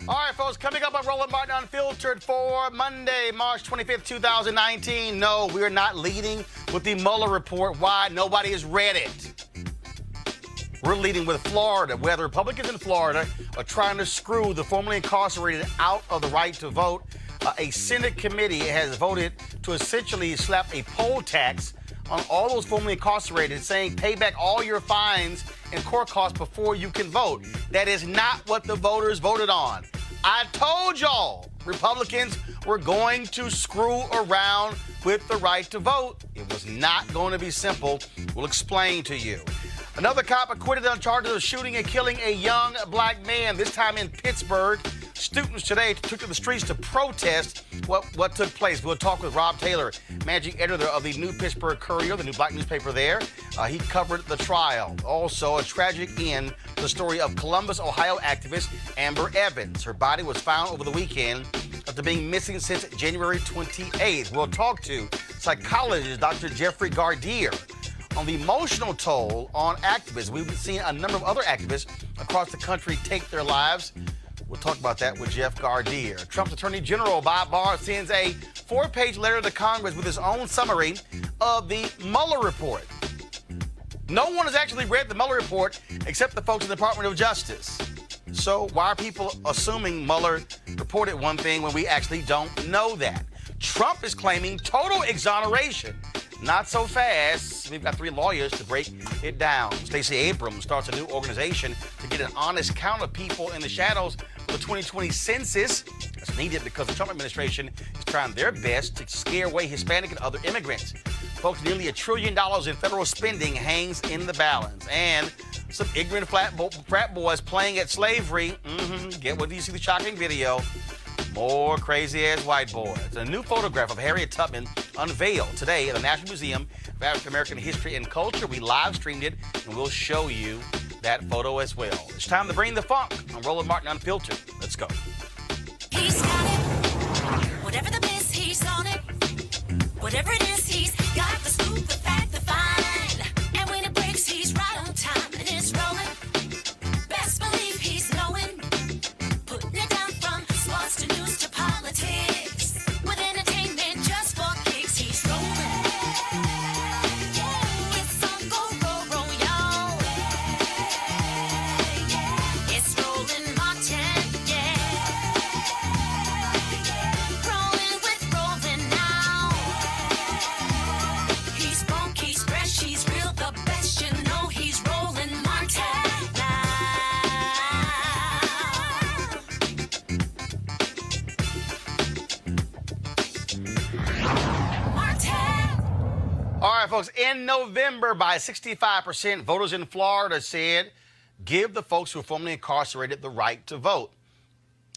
All right, folks, coming up on Roland Martin Unfiltered for Monday, March 25th, 2019. No, we're not leading with the Mueller report. Why? Nobody has read it. We're leading with Florida, where the Republicans in Florida are trying to screw the formerly incarcerated out of the right to vote. A Senate committee has voted to essentially slap a poll tax on all those formerly incarcerated, saying pay back all your fines and court costs before you can vote. That is not what the voters voted on. I told y'all Republicans were going to screw around with the right to vote. It was not going to be simple. We'll explain to you. Another cop acquitted on charges of shooting and killing a young black man, this time in Pittsburgh. Students today took to the streets to protest what took place. We'll talk with Rob Taylor, managing editor of the New Pittsburgh Courier, the new black newspaper there. He covered the trial. Also, a tragic end to the story of Columbus, Ohio activist Amber Evans. Her body was found over the weekend after being missing since January 28th. We'll talk to psychologist Dr. Jeffrey Gardier on the emotional toll on activists. We've seen a number of other activists across the country take their lives. We'll talk about that with Jeff Gardier. Trump's Attorney General Bob Barr sends a 4-page letter to Congress with his own summary of the Mueller report. No one has actually read the Mueller report except the folks in the Department of Justice. So why are people assuming Mueller reported one thing when we actually don't know that? Trump is claiming total exoneration. Not so fast. We've got 3 lawyers to break it down. Stacey Abrams starts a new organization to get an honest count of people in the shadows for the 2020 census. That's needed because the Trump administration is trying their best to scare away Hispanic and other immigrants. Folks, nearly $1 trillion in federal spending hangs in the balance. And some ignorant frat boys playing at slavery. Get what you see the shocking video. More crazy-ass white boys. A new photograph of Harriet Tubman unveiled today at the National Museum of African American History and Culture. We live streamed it, and we'll show you that photo as well. It's time to bring the funk on Roland Martin Unfiltered. Let's go. He's got it. Whatever the biz, he's on it. Whatever it is, he's got the scoop, the fact, the fine. And when it breaks, he's right on time, and it's rolling. Best believe he's knowing. Putting it down from sports to news to politics. With entertainment just for kicks, he's rolling. It's on go, y'all. It's Roland Martin, Rolling with Roland now. He's funky, he's fresh, he's real, the best, you know he's Roland Martin now. All right, folks, in November, by 65%, voters in Florida said, give the folks who are formerly incarcerated the right to vote.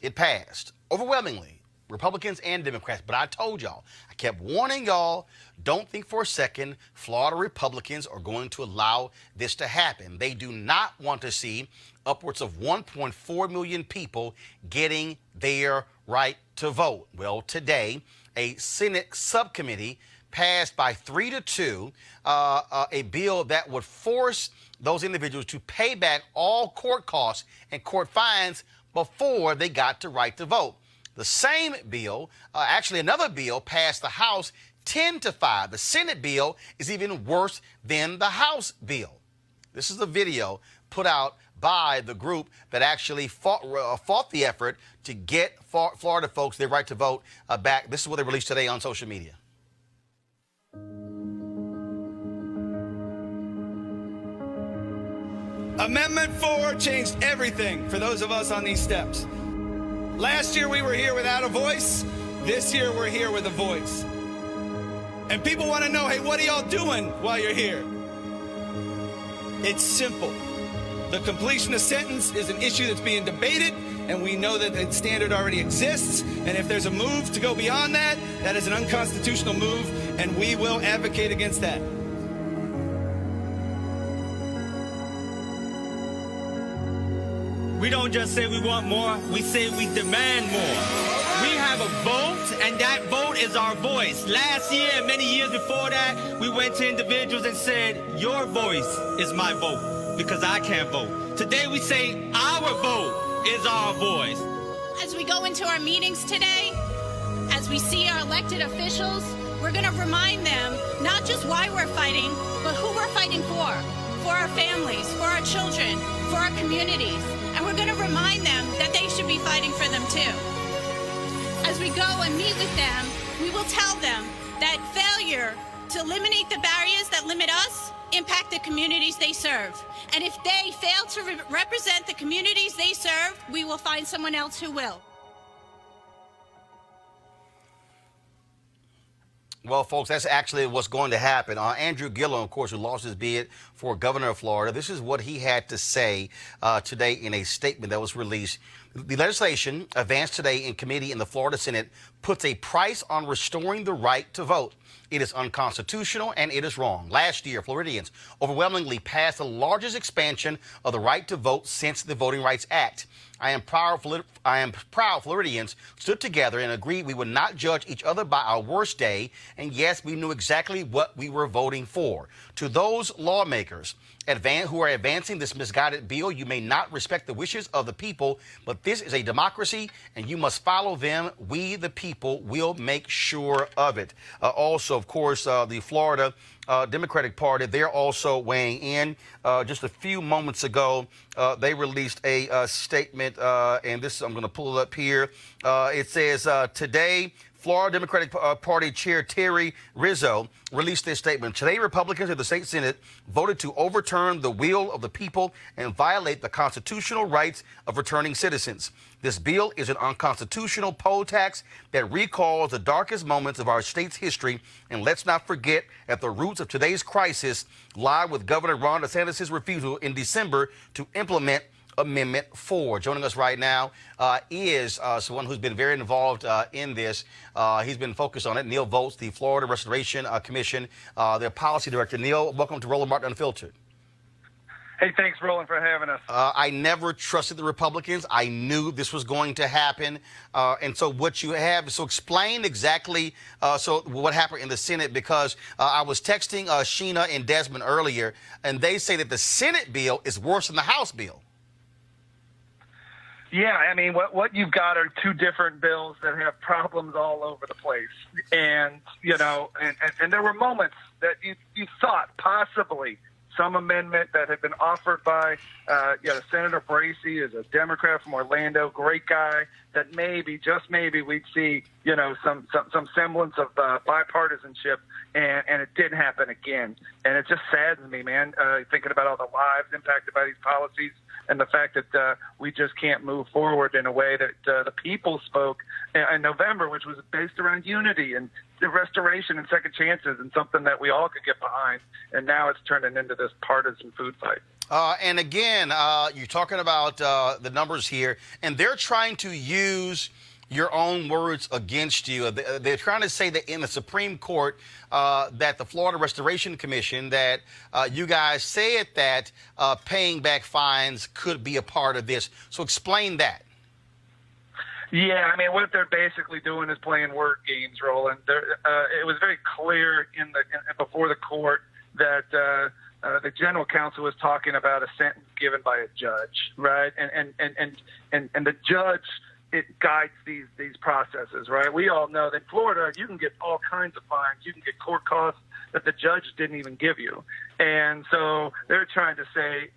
It passed overwhelmingly, Republicans and Democrats. But I told y'all, I kept warning y'all, don't think for a second Florida Republicans are going to allow this to happen. They do not want to see upwards of 1.4 million people getting their right to vote. Well, today, a Senate subcommittee passed by 3-2 a bill that would force those individuals to pay back all court costs and court fines before they got the right to vote. The same bill, actually another bill, passed the House 10-5. The Senate bill is even worse than the House bill. This is a video put out by the group that actually fought the effort to get Florida folks their right to vote back. This is what they released today on social media. Amendment 4 changed everything for those of us on these steps. Last year we were here without a voice. This year we're here with a voice. And people want to know, hey, what are y'all doing while you're here? It's simple. The completion of sentence is an issue that's being debated, and we know that the standard already exists. And if there's a move to go beyond that, that is an unconstitutional move, and we will advocate against that. We don't just say we want more, we say we demand more. We have a vote, and that vote is our voice. Last year and many years before that, we went to individuals and said, your voice is my vote, because I can't vote. Today we say our vote is our voice. As we go into our meetings today, as we see our elected officials, we're going to remind them not just why we're fighting, but who we're fighting for our families, for our children, for our communities. And we're going to remind them that they should be fighting for them too. As we go and meet with them, we will tell them that failure to eliminate the barriers that limit us impact the communities they serve. And if they fail to represent the communities they serve, we will find someone else who will. Well, folks, that's actually what's going to happen. Andrew Gillum, of course, who lost his bid for governor of Florida, this is what he had to say today in a statement that was released. The legislation advanced today in committee in the Florida Senate puts a price on restoring the right to vote. It is unconstitutional and it is wrong. Last year, Floridians overwhelmingly passed the largest expansion of the right to vote since the Voting Rights Act. I am proud Floridians stood together and agreed we would not judge each other by our worst day. And yes, we knew exactly what we were voting for. To those lawmakers who are advancing this misguided bill, you may not respect the wishes of the people, but this is a democracy and you must follow them. We, the people, will make sure of it. Also, of course, the Florida Democratic Party, they're also weighing in. Just a few moments ago, they released a statement, and this I'm going to pull it up here. It says, today, Florida Democratic Party Chair Terry Rizzo released this statement. Today, Republicans in the state Senate voted to overturn the will of the people and violate the constitutional rights of returning citizens. This bill is an unconstitutional poll tax that recalls the darkest moments of our state's history. And let's not forget that the roots of today's crisis lie with Governor Ron DeSantis' refusal in December to implement Amendment 4. Joining us right now is someone who's been very involved in this. He's been focused on it. Neil Volz, the Florida Restoration Commission, their policy director. Neil, welcome to Roland Martin Unfiltered. Hey, thanks, Roland, for having us. I never trusted the Republicans. I knew this was going to happen. And so what you have, so explain exactly so what happened in the Senate, because I was texting Sheena and Desmond earlier, and they say that the Senate bill is worse than the House bill. Yeah, I mean, what you've got are two different bills that have problems all over the place. And, you know, and there were moments that you thought possibly some amendment that had been offered by, Senator Bracey is a Democrat from Orlando, great guy, that maybe, just maybe, we'd see, some semblance of bipartisanship, and it didn't happen again. And it just saddens me, man, thinking about all the lives impacted by these policies and the fact that we just can't move forward in a way that the people spoke in November, which was based around unity and the restoration and second chances and something that we all could get behind. And now it's turning into this partisan food fight. And again, you're talking about the numbers here, and they're trying to use your own words against you. They're trying to say that in the Supreme Court that the Florida Restoration Commission, that you guys said that paying back fines could be a part of this. So explain that. Yeah, I mean, what they're basically doing is playing word games, Roland. It was very clear before the court that the general counsel was talking about a sentence given by a judge, right? And the judge, it guides these processes, right? We all know that in Florida, you can get all kinds of fines. You can get court costs that the judge didn't even give you. And so they're trying to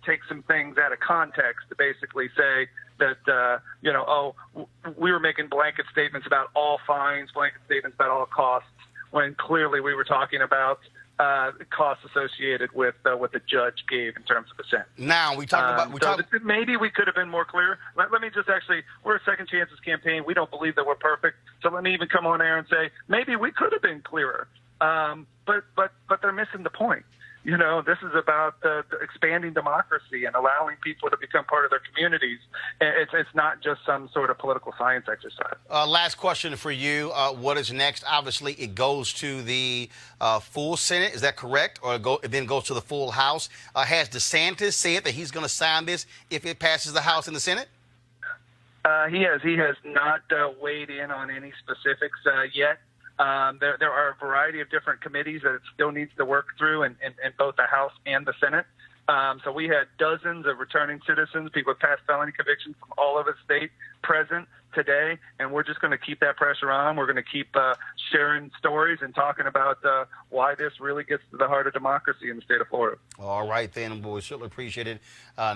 take some things out of context to basically say that, we were making blanket statements about all fines, blanket statements about all costs, when clearly we were talking about costs associated with what the judge gave in terms of a sentence. Now maybe we could have been more clear. Let me just we're a Second Chances campaign. We don't believe that we're perfect. So let me even come on air and say maybe we could have been clearer. But they're missing the point. This is about the expanding democracy and allowing people to become part of their communities. It's not just some sort of political science exercise. Last question for you. What is next? Obviously, it goes to the full Senate. Is that correct? Or it then goes to the full House? Has DeSantis said that he's going to sign this if it passes the House and the Senate? He has not weighed in on any specifics yet. There are a variety of different committees that it still needs to work through in both the House and the Senate. So we had dozens of returning citizens, people with past felony convictions from all over the state, present today, and we're just going to keep that pressure on. We're going to keep sharing stories and talking about why this really gets to the heart of democracy in the state of Florida. All right, then. Well, we certainly appreciate it.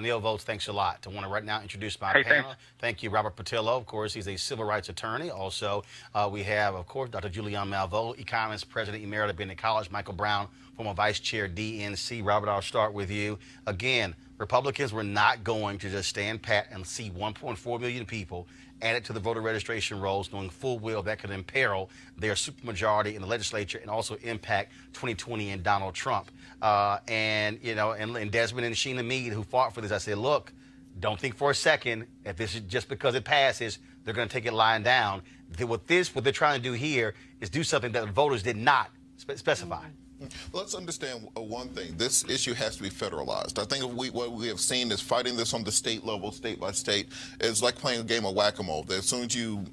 Neil Votes, thanks a lot. I want to right now introduce my panel. Thanks. Thank you, Robert Patillo. Of course, he's a civil rights attorney. Also, we have, of course, Dr. Julian Malveaux, economist, president emeritus of Bennett College. Michael Brown, former vice chair, DNC. Robert, I'll start with you. Again, Republicans were not going to just stand pat and see 1.4 million people added to the voter registration rolls, knowing full well that could imperil their supermajority in the legislature and also impact 2020 and Donald Trump. And Desmond and Sheena Meade, who fought for this, I said, look, don't think for a second that this is just because it passes, they're going to take it lying down. What they're trying to do here is do something that the voters did not specify. Let's understand one thing. This issue has to be federalized. I think what we have seen is fighting this on the state level, state by state, is like playing a game of whack-a-mole. As soon as you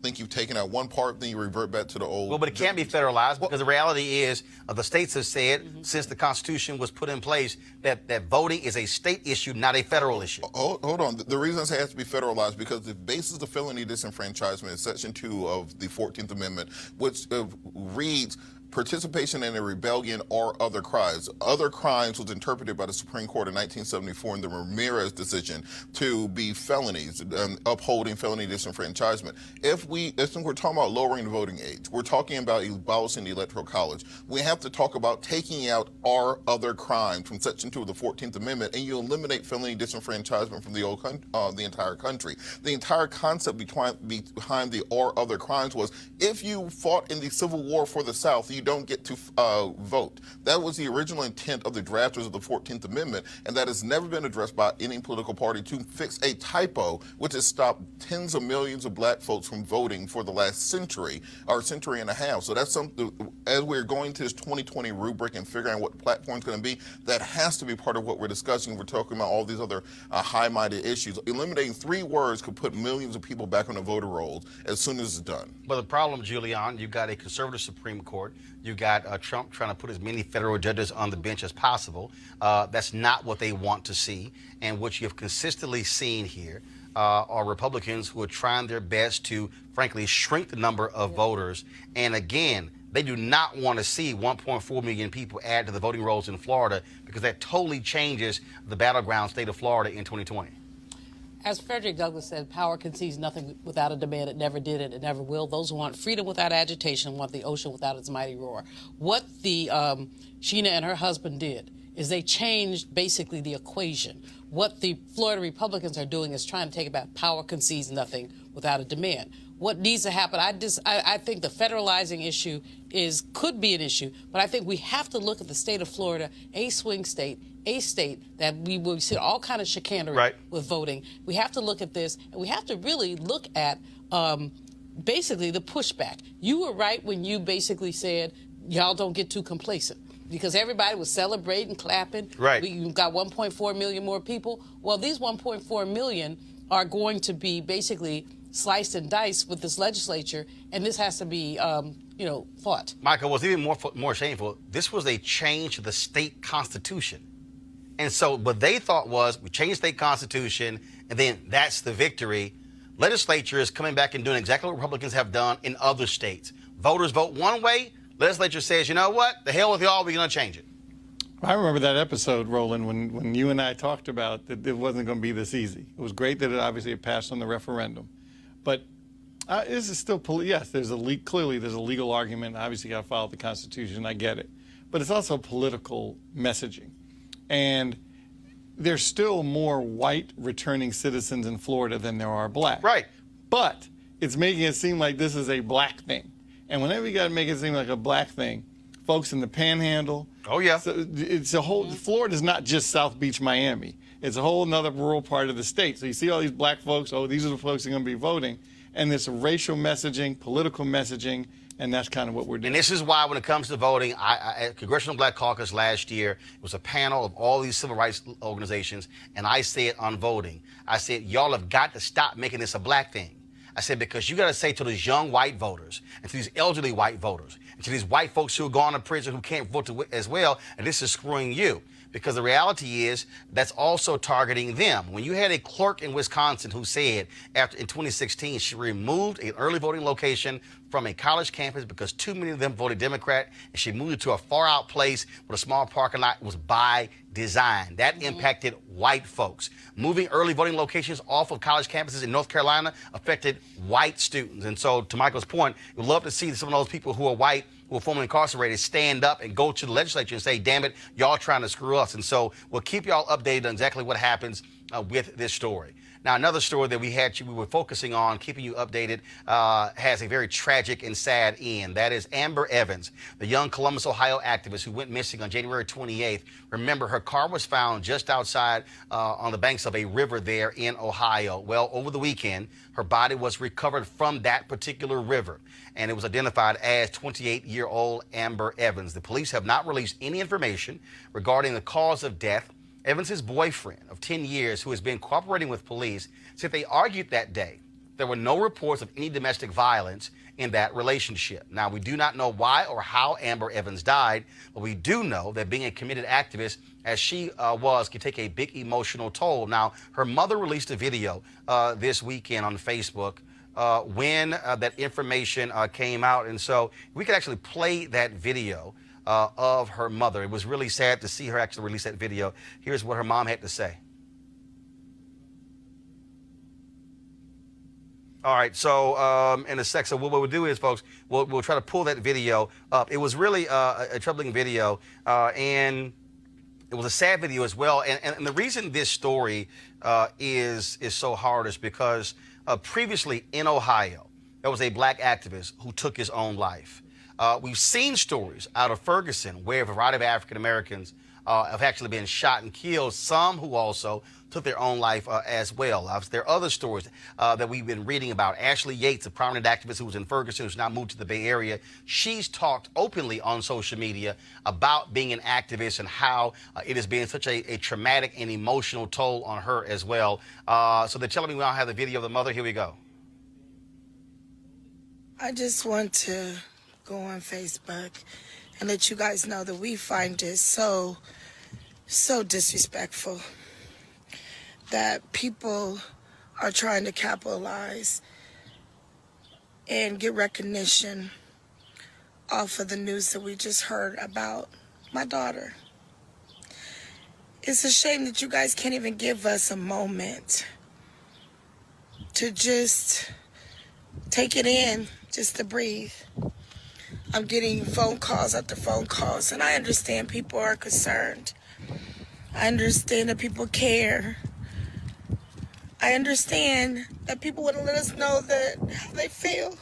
think you've taken out one part, then you revert back to the old. Well, but it can't be federalized because the reality is the states have said since the Constitution was put in place that voting is a state issue, not a federal issue. Hold on. The reason it has to be federalized because the basis of felony disenfranchisement is Section 2 of the 14th Amendment, which reads, participation in a rebellion or other crimes. Other crimes was interpreted by the Supreme Court in 1974 in the Ramirez decision to be felonies, upholding felony disenfranchisement. If we're talking about lowering the voting age, we're talking about abolishing the Electoral College, we have to talk about taking out our other crimes from Section 2 of the 14th Amendment, and you eliminate felony disenfranchisement from the entire country. The entire concept behind the or other crimes was if you fought in the Civil War for the South, you don't get to vote. That was the original intent of the drafters of the 14th Amendment, and that has never been addressed by any political party to fix a typo which has stopped tens of millions of black folks from voting for the last century or century and a half. So that's something, as we're going to this 2020 rubric and figuring out what the platform is going to be, that has to be part of what we're discussing. We're talking about all these other high-minded issues. Eliminating 3 words could put millions of people back on the voter rolls as soon as it's done. But the problem, Julian, you've got a conservative Supreme Court. You got Trump trying to put as many federal judges on the bench as possible. That's not what they want to see. And what you've consistently seen here are Republicans who are trying their best to, frankly, shrink the number of voters. And again, they do not want to see 1.4 million people add to the voting rolls in Florida because that totally changes the battleground state of Florida in 2020. As Frederick Douglass said, power concedes nothing without a demand. It never did it. It never will. Those who want freedom without agitation want the ocean without its mighty roar. What the Sheena and her husband did is they changed basically the equation. What the Florida Republicans are doing is trying to take about power concedes nothing without a demand. What needs to happen, I think the federalizing issue could be an issue, but I think we have to look at the state of Florida, a swing state, a state that we will see all kind of chicanery with voting. We have to look at this, and we have to really look at basically the pushback. You were right when you basically said y'all don't get too complacent because everybody was celebrating, clapping. Right. We got 1.4 million more people. Well, these 1.4 million are going to be basically sliced and diced with this legislature, and this has to be, fought. Michael, what's even more shameful, this was a change to the state constitution. And so what they thought was we changed the state constitution, and then that's the victory. Legislature is coming back and doing exactly what Republicans have done in other states. Voters vote one way. Legislature says, you know what? The hell with y'all. We're going to change it. I remember that episode, Roland, when you and I talked about that it wasn't going to be this easy. It was great that it passed on the referendum. But this is still, yes, clearly there's a legal argument. Obviously, you got to follow the Constitution. I get it. But it's also political messaging. And there's still more white returning citizens in Florida than there are black. Right. But it's making it seem like this is a black thing. And whenever you got to make it seem like a black thing, folks in the Panhandle. Oh, yeah. So it's a whole, Florida's not just South Beach, Miami. It's a whole another rural part of the state. So you see all these black folks, these are the folks who are going to be voting. And there's racial messaging, political messaging, and that's kind of what we're doing. And this is why when it comes to voting, at Congressional Black Caucus last year, it was a panel of all these civil rights organizations, and I said on voting, I said, y'all have got to stop making this a black thing. I said, because you got to say to these young white voters and to these elderly white voters and to these white folks who are gone to prison who can't vote as well, and this is screwing you. because the reality is that's also targeting them. When you had a clerk in Wisconsin who said in 2016 she removed an early voting location from a college campus because too many of them voted Democrat, and she moved it to a far out place with a small parking lot, was by design. That impacted white folks. Moving early voting locations off of college campuses in North Carolina affected white students. And so, to Michael's point, we'd love to see some of those people who are white, who are formerly incarcerated, stand up and go to the legislature and say, damn it, y'all trying to screw us. And so we'll keep y'all updated on exactly what happens with this story. Now, another story that we were focusing on, keeping you updated, has a very tragic and sad end. That is Amber Evans, the young Columbus, Ohio activist who went missing on January 28th. Remember, her car was found just outside on the banks of a river there in Ohio. Well, over the weekend, her body was recovered from that particular river, and it was identified as 28-year-old Amber Evans. The police have not released any information regarding the cause of death. Evans' boyfriend of 10 years, who has been cooperating with police, said they argued that day. There were no reports of any domestic violence in that relationship. Now, we do not know why or how Amber Evans died, but we do know that being a committed activist, as she was, can take a big emotional toll. Now, her mother released a video this weekend on Facebook when that information came out. And so we could actually play that video of her mother. It was really sad to see her actually release that video. Here's what her mom had to say. All right, so in a sec, so what we'll do is, folks, we'll try to pull that video up. It was really a troubling video, and it was a sad video as well. And the reason this story is so hard is because previously in Ohio, there was a black activist who took his own life. We've seen stories out of Ferguson where a variety of African Americans have actually been shot and killed, some who also took their own life as well. There are other stories that we've been reading about. Ashley Yates, a prominent activist who was in Ferguson, who's now moved to the Bay Area. She's talked openly on social media about being an activist and how it has been such a traumatic and emotional toll on her as well. So they're telling me we don't have the video of the mother. Here we go. I just want to go on Facebook and let you guys know that we find it so disrespectful that people are trying to capitalize and get recognition off of the news that we just heard about my daughter. It's a shame that you guys can't even give us a moment to just take it in, just to breathe. I'm getting phone calls after phone calls, and I understand people are concerned. I understand that people care. I understand that people want to let us know how they feel.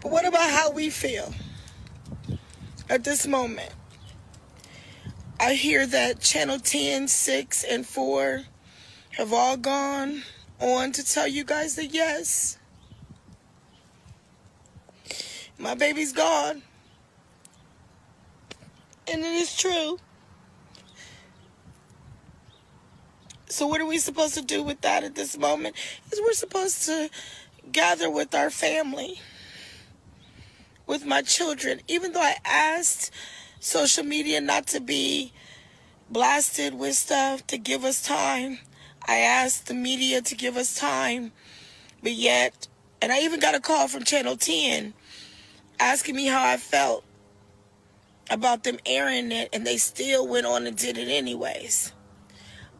But what about how we feel at this moment? I hear that Channel 10, 6, and 4 have all gone on to tell you guys that yes, my baby's gone. And it is true. So what are we supposed to do with that at this moment? Is we're supposed to gather with our family, with my children. Even though I asked social media not to be blasted with stuff, to give us time. I asked the media to give us time. But yet, and I even got a call from Channel 10 asking me how I felt about them airing it, and they still went on and did it anyways.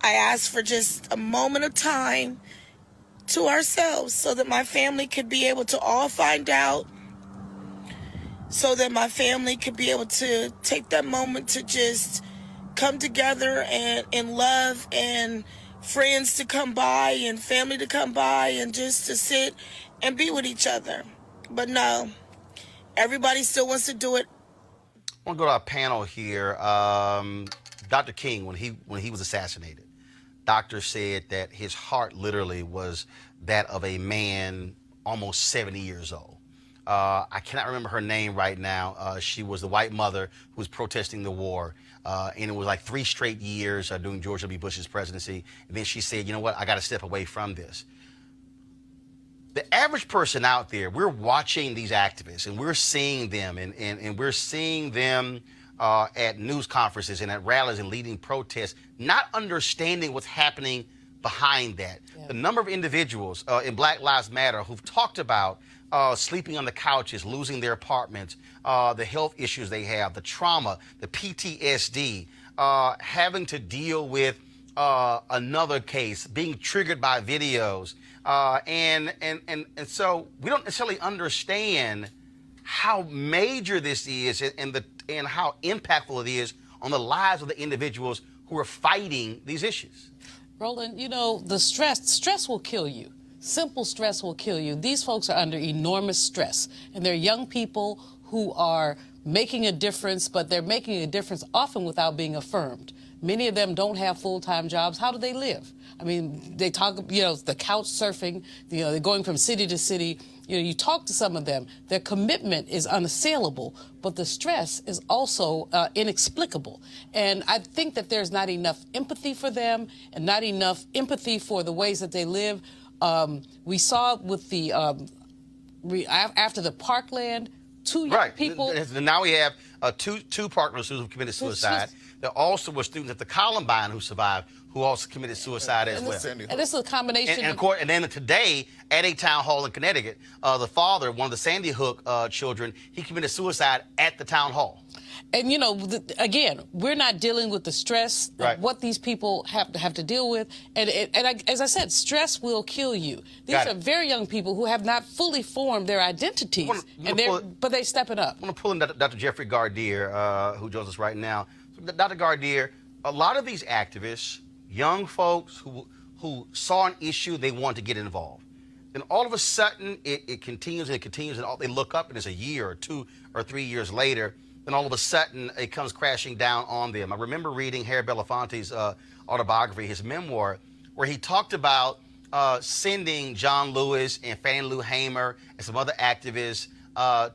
I asked for just a moment of time to ourselves so that my family could be able to all find out, so that my family could be able to take that moment to just come together and love, and friends to come by and family to come by and just to sit and be with each other. But no, everybody still wants to do it. I want to go to our panel here. Dr. King, when he was assassinated, doctors said that his heart literally was that of a man almost 70 years old. I cannot remember her name right now. She was the white mother who was protesting the war. And it was like 3 straight years during George W. Bush's presidency. And then she said, you know what, I got to step away from this. The average person out there, we're watching these activists and we're seeing them and we're seeing them at news conferences and at rallies and leading protests, not understanding what's happening behind that. Yeah. The number of individuals in Black Lives Matter who've talked about sleeping on the couches, losing their apartments, the health issues they have, the trauma, the PTSD, having to deal with another case, being triggered by videos. And so we don't necessarily understand how major this is and how impactful it is on the lives of the individuals who are fighting these issues. Roland, you know, the stress will kill you. Simple stress will kill you. These folks are under enormous stress, and they're young people who are making a difference, but they're making a difference often without being affirmed. Many of them don't have full-time jobs. How do they live? I mean, they talk, you know, the couch surfing, you know, they're going from city to city. You know, you talk to some of them, their commitment is unassailable, but the stress is also inexplicable. And I think that there's not enough empathy for them and not enough empathy for the ways that they live. We saw with the, after the Parkland, two young people. Now we have two partners who committed suicide. There also were students at the Columbine who survived, who also committed suicide as well. And this is a combination. And then today, at a town hall in Connecticut, the father, one of the Sandy Hook children, he committed suicide at the town hall. And, you know, again, we're not dealing with the stress of what these people have to deal with. And as I said, stress will kill you. These are very young people who have not fully formed their identities, but they're stepping up. I want to pull in Dr. Jeffrey Gardier, who joins us right now. So, Dr. Gardier, a lot of these activists, young folks who saw an issue, they want to get involved. Then all of a sudden, it continues and it continues, and they look up, and it's a year or 2 or 3 years later, then all of a sudden, it comes crashing down on them. I remember reading Harry Belafonte's autobiography, his memoir, where he talked about sending John Lewis and Fannie Lou Hamer and some other activists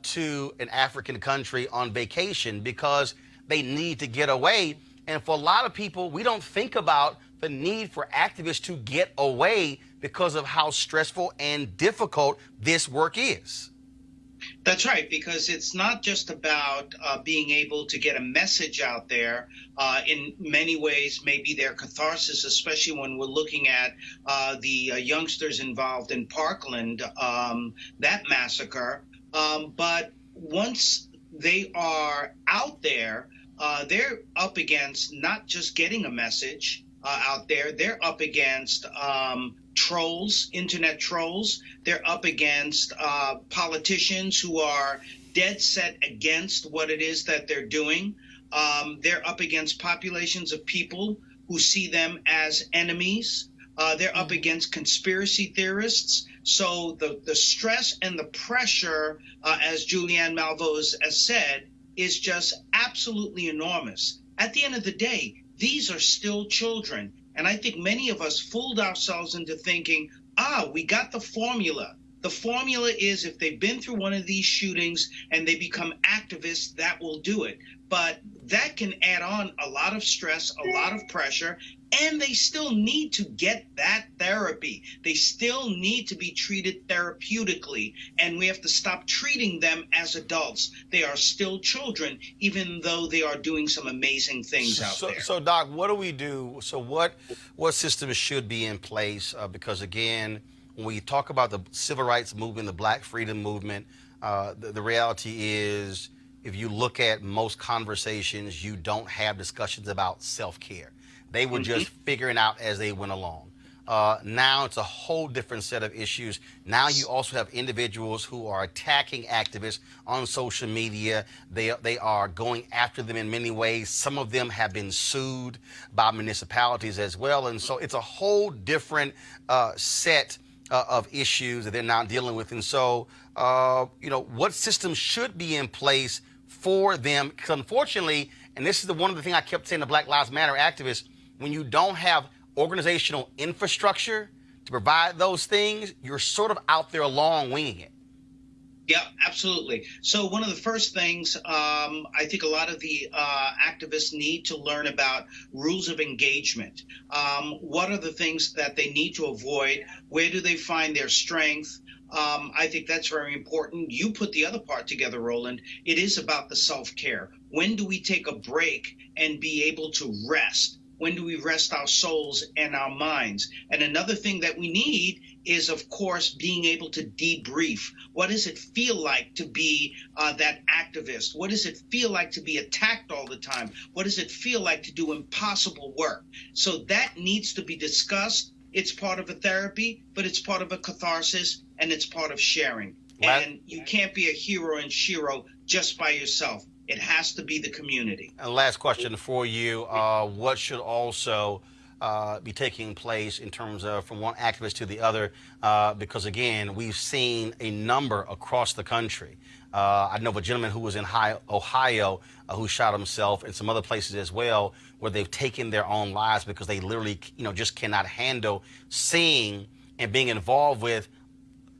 to an African country on vacation because they need to get away. And for a lot of people, we don't think about the need for activists to get away because of how stressful and difficult this work is. That's right, because it's not just about being able to get a message out there. In many ways, maybe their catharsis, especially when we're looking at the youngsters involved in Parkland, that massacre. But once they are out there, they're up against not just getting a message out there, they're up against trolls, internet trolls. They're up against politicians who are dead set against what it is that they're doing. They're up against populations of people who see them as enemies. They're up against conspiracy theorists. So the stress and the pressure, as Julianne Malveaux has said, is just absolutely enormous. At the end of the day, these are still children. And I think many of us fooled ourselves into thinking, we got the formula. The formula is if they've been through one of these shootings and they become activists, that will do it. But that can add on a lot of stress, a lot of pressure, and they still need to get that therapy. They still need to be treated therapeutically, and we have to stop treating them as adults. They are still children, even though they are doing some amazing things out there. So, Doc, what do we do? So what systems should be in place? Because, again, when we talk about the civil rights movement, the Black freedom movement, the reality is if you look at most conversations, you don't have discussions about self-care. They were just figuring out as they went along. Now it's a whole different set of issues. Now you also have individuals who are attacking activists on social media. They are going after them in many ways. Some of them have been sued by municipalities as well. And so it's a whole different set of issues that they're now dealing with. And so, what systems should be in place for them? Because unfortunately, and this is one of the things I kept saying to Black Lives Matter activists, when you don't have organizational infrastructure to provide those things, you're sort of out there along winging it. Yeah, absolutely. So one of the first things I think a lot of the activists need to learn about rules of engagement. What are the things that they need to avoid? Where do they find their strength? I think that's very important. You put the other part together, Roland. It is about the self-care. When do we take a break and be able to rest? When do we rest our souls and our minds? And another thing that we need is, of course, being able to debrief. What does it feel like to be that activist? What does it feel like to be attacked all the time? What does it feel like to do impossible work? So that needs to be discussed. It's part of a therapy, but it's part of a catharsis, and it's part of sharing. And you can't be a hero and shero just by yourself. It has to be the community. And last question for you. What should also be taking place in terms of from one activist to the other? Because, again, we've seen a number across the country. I know of a gentleman who was in Ohio who shot himself, and some other places as well, where they've taken their own lives because they literally, just cannot handle seeing and being involved with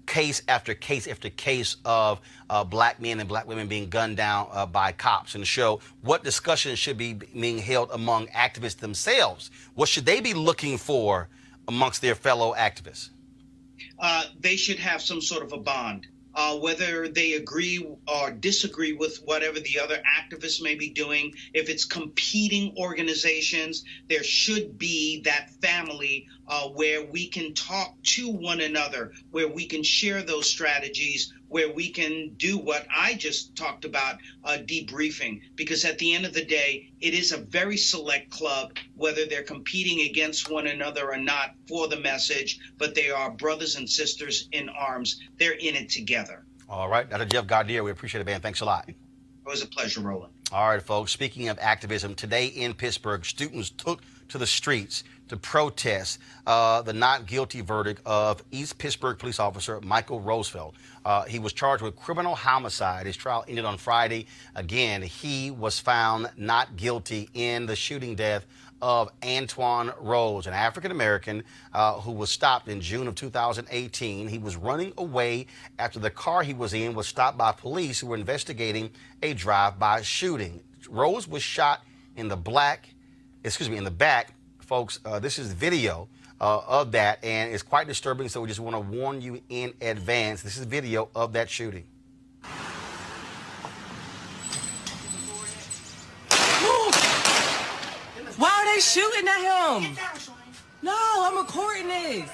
case after case after case of black men and black women being gunned down by cops, and show what discussions should be being held among activists themselves. What should they be looking for amongst their fellow activists? They should have some sort of a bond. Whether they agree or disagree with whatever the other activists may be doing, if it's competing organizations, there should be that family where we can talk to one another, where we can share those strategies, where we can do what I just talked about, debriefing. Because at the end of the day, it is a very select club, whether they're competing against one another or not for the message, but they are brothers and sisters in arms. They're in it together. All right. Dr. Jeff Gaudier, we appreciate it, man. Thanks a lot. It was a pleasure, Roland. All right, folks. Speaking of activism, today in Pittsburgh, students took to the streets to protest the not guilty verdict of East Pittsburgh police officer Michael Roosevelt. He was charged with criminal homicide. His trial ended on Friday. Again, he was found not guilty in the shooting death of Antoine Rose, an African-American who was stopped in June of 2018. He was running away after the car he was in was stopped by police who were investigating a drive-by shooting. Rose was shot in the back. Folks, this is video of that, and it's quite disturbing, so we just want to warn you in advance. This is video of that shooting. Why are they shooting at him? No, I'm recording this.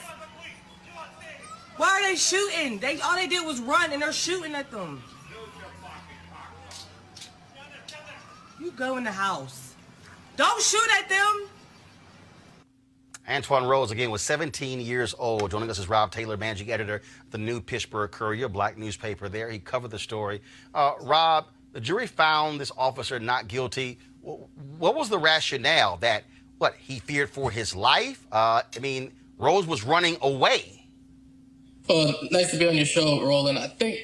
Why are they shooting? All they did was run, and they're shooting at them. You go in the house. Don't shoot at them. Antoine Rose, again, was 17 years old. Joining us is Rob Taylor, managing editor of the New Pittsburgh Courier, black newspaper there. He covered the story. Rob, the jury found this officer not guilty. What was the rationale? That, he feared for his life? Rose was running away. Well, nice to be on your show, Roland. I think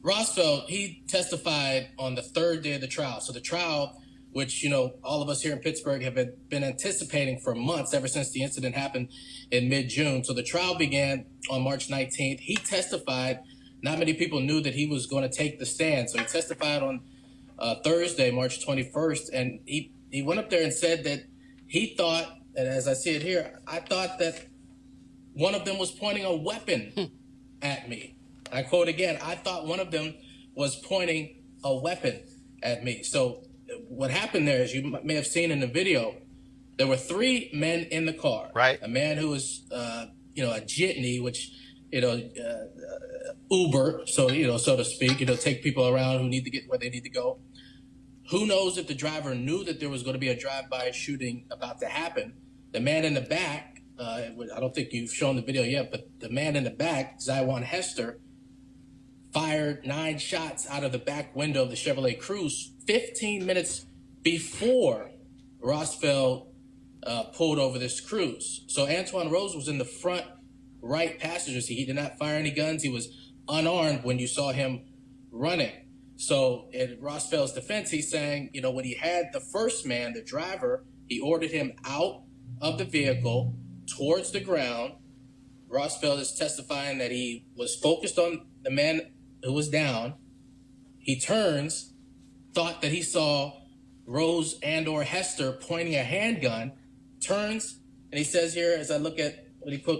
Roosevelt, he testified on the third day of the trial. So the trial, which, all of us here in Pittsburgh have been anticipating for months, ever since the incident happened in mid-June. So the trial began on March 19th. He testified. Not many people knew that he was going to take the stand. So he testified on Thursday, March 21st, and he went up there and said that he thought, and as I see it here, I thought that one of them was pointing a weapon at me. I quote again, I thought one of them was pointing a weapon at me. So what happened there, as you may have seen in the video, there were three men in the car. Right. A man who was, a jitney, which, Uber, so to speak, take people around who need to get where they need to go. Who knows if the driver knew that there was going to be a drive-by shooting about to happen? The man in the back, I don't think you've shown the video yet, but the man in the back, Zywan Hester, fired 9 shots out of the back window of the Chevrolet Cruze 15 minutes before Roosevelt pulled over this Cruze. So Antoine Rose was in the front right passenger seat. He did not fire any guns. He was unarmed when you saw him running. So in Roosevelt's defense, he's saying, when he had the first man, the driver, he ordered him out of the vehicle towards the ground. Roosevelt is testifying that he was focused on the man who was down. He turns, thought that he saw Rose and or Hester pointing a handgun, turns, and he says here, as I look at what he put,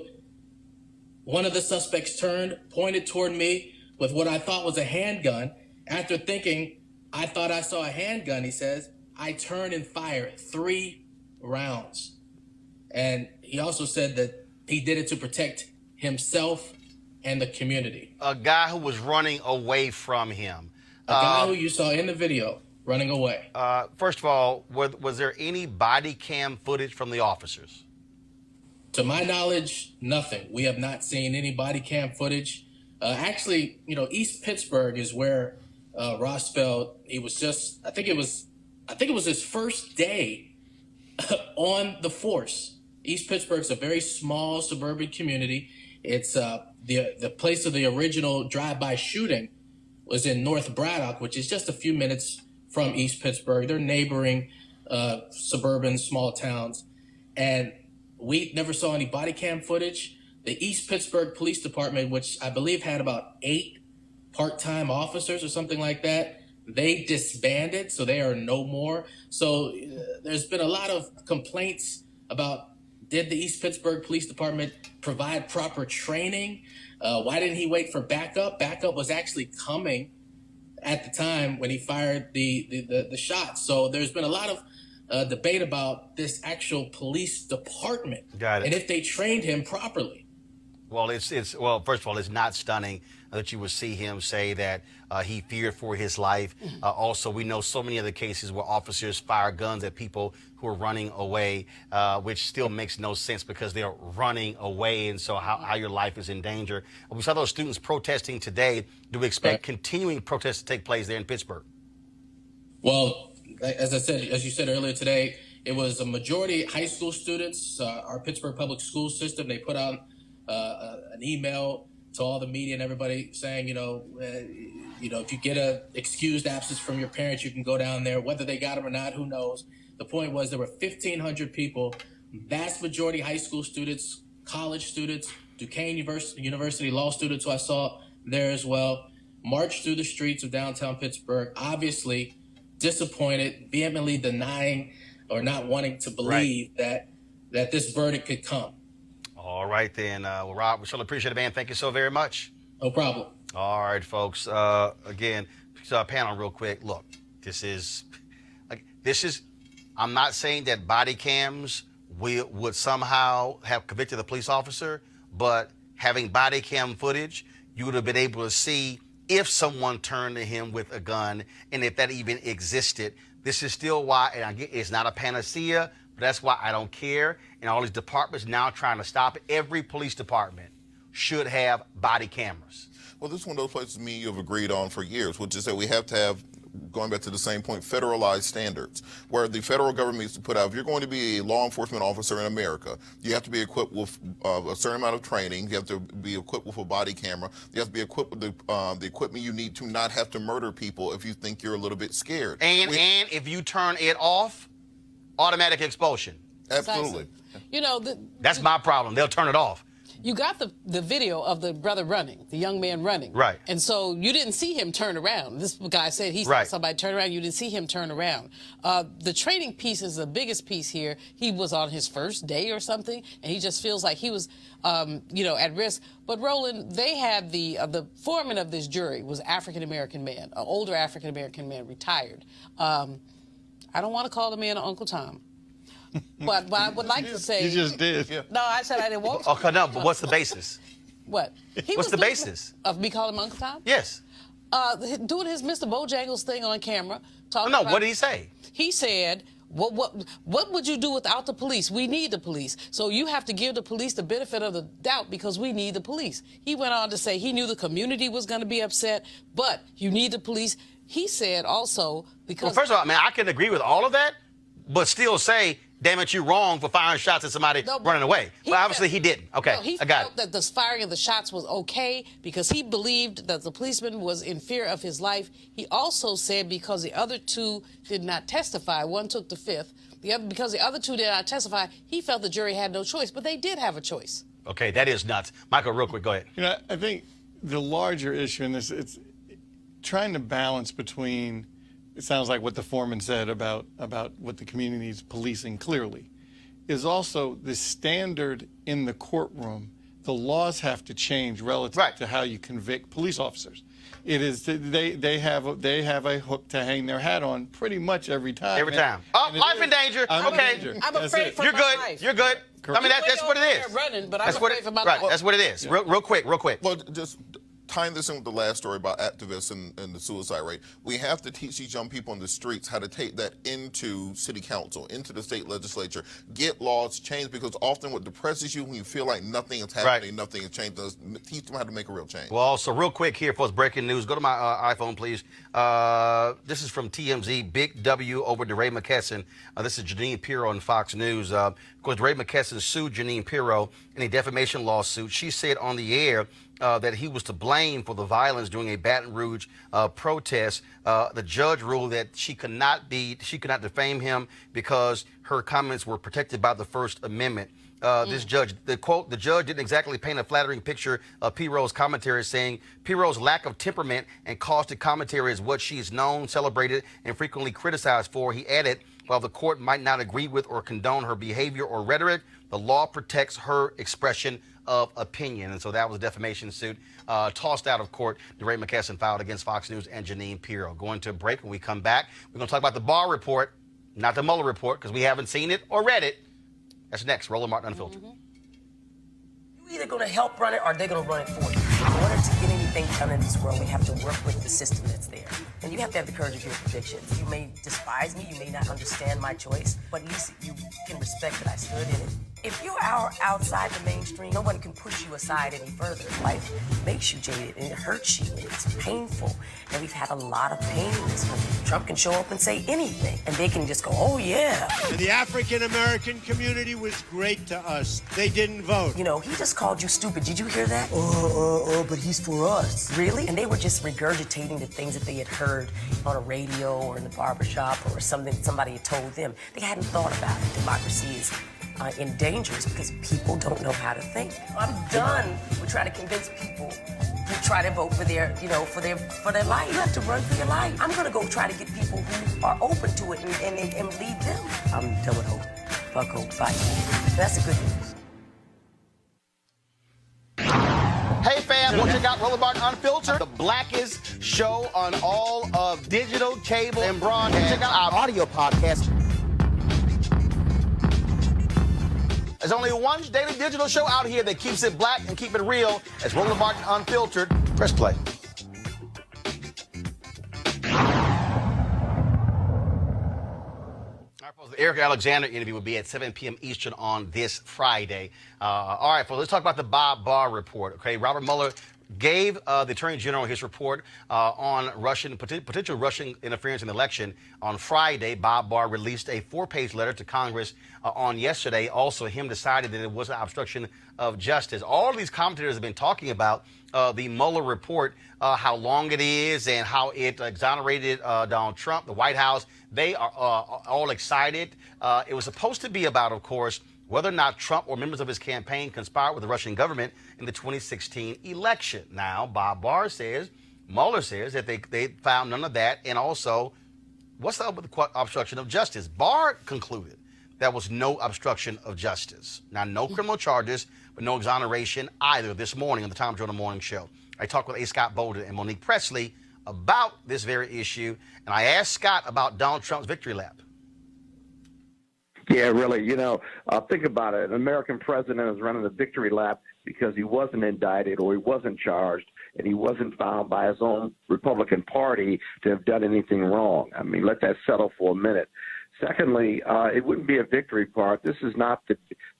one of the suspects turned, pointed toward me with what I thought was a handgun. After thinking, I thought I saw a handgun, he says, I turned and fired 3 rounds. And he also said that he did it to protect himself and the community. A guy who was running away from him. A guy who you saw in the video running away. First of all, was there any body cam footage from the officers? To my knowledge, nothing. We have not seen any body cam footage. Actually, East Pittsburgh is where Ross felt he was just. I think it was his first day on the force. East Pittsburgh's a very small suburban community. It's the place of the original drive-by shooting was in North Braddock, which is just a few minutes from East Pittsburgh. They're neighboring suburban small towns, and we never saw any body cam footage. The East Pittsburgh Police Department, which I believe had about 8 part-time officers or something like that, they disbanded, so they are no more. So there's been a lot of complaints about, did the East Pittsburgh Police Department provide proper training? Why didn't he wait for backup? Backup was actually coming at the time when he fired the shots. So there's been a lot of debate about this actual police department. Got it. And if they trained him properly. Well, well, first of all, it's not stunning that you would see him say that he feared for his life. Also, we know so many other cases where officers fire guns at people who are running away, which still makes no sense because they're running away, and so how your life is in danger. We saw those students protesting today. Do we expect continuing protests to take place there in Pittsburgh? Well, as you said earlier today, it was a majority high school students. Our Pittsburgh public school system, they put out an email to all the media and everybody saying, if you get a excused absence from your parents, you can go down there. Whether they got them or not, who knows? The point was there were 1,500 people, vast majority high school students, college students, Duquesne University law students who I saw there as well, marched through the streets of downtown Pittsburgh, obviously disappointed, vehemently denying or not wanting to believe that this verdict could come. All right, then. Well, Rob, we surely appreciate it, man. Thank you so very much. No problem. All right, folks. Again, panel real quick. Look, this is, I'm not saying that body cams would somehow have convicted the police officer, but having body cam footage, you would have been able to see if someone turned to him with a gun and if that even existed. This is still why, and again, it's not a panacea, but that's why I don't care. And all these departments now trying to stop it. Every police department should have body cameras. Well, this is one of those places me and you have agreed on for years, which is that we have to have, going back to the same point, federalized standards, where the federal government needs to put out, if you're going to be a law enforcement officer in America, you have to be equipped with a certain amount of training. You have to be equipped with a body camera. You have to be equipped with the equipment you need to not have to murder people if you think you're a little bit scared. And if you turn it off, automatic expulsion. Absolutely. That's my problem. They'll turn it off. You got the video of the brother running, the young man running. Right. And so you didn't see him turn around. This guy said he saw somebody turn around. You didn't see him turn around. The training piece is the biggest piece here. He was on his first day or something, and he just feels like he was, at risk. But Roland, they had the foreman of this jury was African-American man, an older African-American man, retired. I don't want to call the man Uncle Tom. But what I would like to say... You just did. Yeah. No, I said I didn't want to. Okay, no, but what's the basis? What? What's the basis? Of me calling him Uncle Tom? Yes. Doing his Mr. Bojangles thing on camera. What did he say? He said, what would you do without the police? We need the police. So you have to give the police the benefit of the doubt because we need the police. He went on to say he knew the community was going to be upset, but you need the police. He said also because... Well, first of all, I can agree with all of that, but still say... Damn it, you're wrong for firing shots at somebody running away. But obviously he didn't. Okay, he I got felt it. that the firing of the shots was okay because he believed that the policeman was in fear of his life. He also said because the other two did not testify, one took the fifth, because the other two did not testify, he felt the jury had no choice, but they did have a choice. Okay, that is nuts. Michael, real quick, go ahead. I think the larger issue in this, it's trying to balance between... It sounds like what the foreman said about what the community needs policing clearly, is also the standard in the courtroom the laws have to change relative to how you convict police officers. It is they have a hook to hang their hat on pretty much every time. Every time. Oh, life in danger. Okay. I'm afraid for You're my good. life. You're good. I mean, that's what it is. Running, but I'm That's what afraid it, for my right. life. That's what it is. Real quick. Well, just tying this in with the last story about activists and the suicide rate, we have to teach these young people in the streets how to take that into city council, into the state legislature, get laws changed, because often what depresses you when you feel like nothing is happening, nothing is changing, teach them how to make a real change. Well, so real quick here, folks, breaking news. Go to my iPhone, please. This is from TMZ. Big W over DeRay McKesson. This is Janine Pirro on Fox News. Of course, DeRay McKesson sued Janine Pirro in a defamation lawsuit. She said on the air that he was to blame for the violence during a Baton Rouge protest. The judge ruled that she could not defame him because her comments were protected by the First Amendment. This judge, the judge didn't exactly paint a flattering picture of Pirro's commentary, saying Pirro's lack of temperament and caustic commentary is what she is known, celebrated, and frequently criticized for. He added, while the court might not agree with or condone her behavior or rhetoric, the law protects her expression of opinion. And so that was a defamation suit tossed out of court. DeRay McKesson filed against Fox News and Janine Pirro. Going to a break. When we come back, we're going to talk about the Barr report, not the Mueller report, because we haven't seen it or read it. That's next. Roland Martin Unfiltered. You're either going to help run it or they're going to run it for you. In order to get anything done in this world, we have to work with the system that's there. And you have to have the courage of your convictions. You may despise me, you may not understand my choice, but at least you can respect that I stood in it. If you're outside the mainstream, no one can push you aside any further. Life makes you jaded and it hurts you and it's painful. And we've had a lot of pain in this country. Trump can show up and say anything and they can just go, oh yeah. And the African American community was great to us. They didn't vote. You know, he just called you stupid. Did you hear that? But he's for us. Really? And they were just regurgitating the things that they had heard on a radio or in the barbershop or something somebody had told them. They hadn't thought about it. Democracy is in danger because people don't know how to think. I'm done with trying to convince people to try to vote for their, for their life. You have to run for your life. I'm gonna go try to get people who are open to it and lead them. I'm done with hope. Fuck hope. Bye. That's the good news. Hey fam, go check out Roland Martin Unfiltered, the blackest show on all of digital, cable, and broadcast. Check out our audio podcast. There's only one daily digital show out here that keeps it black and keep it real. It's Roland Martin Unfiltered. Press play. The Eric Alexander interview will be at 7 p.m. Eastern on this Friday. All right, folks, let's talk about the Bob Barr report. Okay, Robert Mueller gave the Attorney General his report on potential Russian interference in the election on Friday. Bob Barr released a 4-page letter to Congress on yesterday. Also, him decided that it was an obstruction of justice. All of these commentators have been talking about the Mueller report, how long it is and how it exonerated Donald Trump, the White House. They are all excited. It was supposed to be about, of course, whether or not Trump or members of his campaign conspired with the Russian government in the 2016 election. Now, Bob Barr says, Mueller says that they found none of that. And also, what's up with the obstruction of justice? Barr concluded there was no obstruction of justice. Now, no criminal charges, but no exoneration either this morning on the Tom Joyner Morning Show. I talked with A. Scott Bolden and Monique Presley about this very issue, and I asked Scott about Donald Trump's victory lap. Yeah, really. Think about it. An American president is running a victory lap because he wasn't indicted or he wasn't charged and he wasn't found by his own Republican Party to have done anything wrong. I mean, let that settle for a minute. Secondly, it wouldn't be a victory part. This is not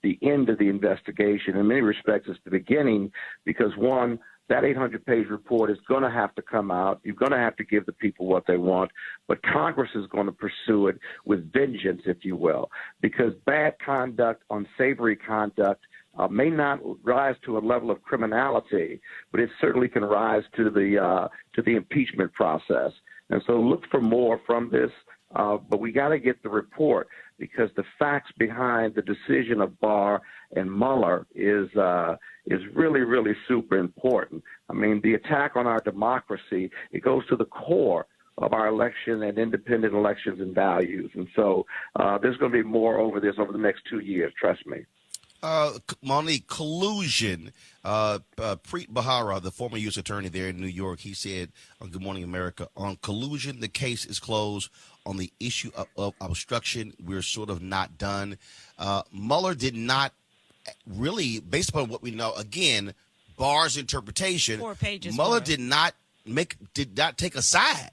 the end of the investigation. In many respects, it's the beginning because, one, that 800-page report is going to have to come out. You're going to have to give the people what they want, but Congress is going to pursue it with vengeance, if you will, because bad conduct, unsavory conduct may not rise to a level of criminality, but it certainly can rise to the impeachment process. And so look for more from this, but we got to get the report because the facts behind the decision of Barr and Mueller is really, really super important. I mean, the attack on our democracy, it goes to the core of our election and independent elections and values. And so there's going to be more over this over the next 2 years, trust me. Monique, collusion. Preet Bharara, the former U.S. attorney there in New York, he said on Good Morning America, on collusion, the case is closed. On the issue of obstruction, we're sort of not done. Mueller did not really, based upon what we know, again, Barr's interpretation, 4 pages. Mueller did not take a side.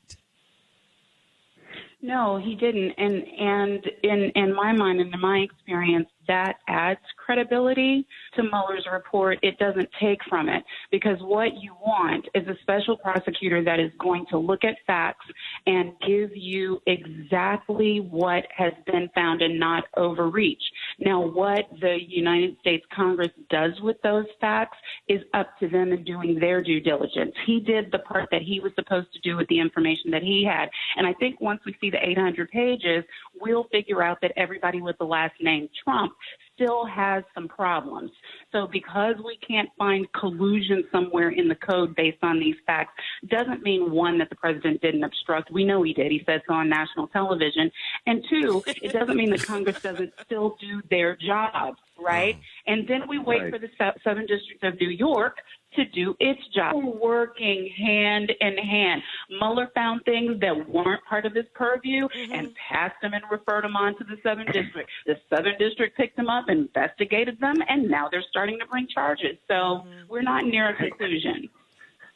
No, he didn't. And in my mind and in my experience, that adds credibility to Mueller's report. It doesn't take from it, because what you want is a special prosecutor that is going to look at facts and give you exactly what has been found and not overreach. Now, what the United States Congress does with those facts is up to them in doing their due diligence. He did the part that he was supposed to do with the information that he had. And I think once we see the 800 pages, we'll figure out that everybody with the last name Trump still has some problems. So because we can't find collusion somewhere in the code based on these facts doesn't mean, one, that the president didn't obstruct. We know he did. He said so on national television. And two, it doesn't mean that Congress doesn't still do their job, right? And then we wait for the Southern District of New York to do its job. Working hand in hand. Mueller found things that weren't part of his purview and passed them and referred them on to the Southern District. The Southern District picked them up, investigated them, and now they're starting to bring charges. So we're not near a conclusion.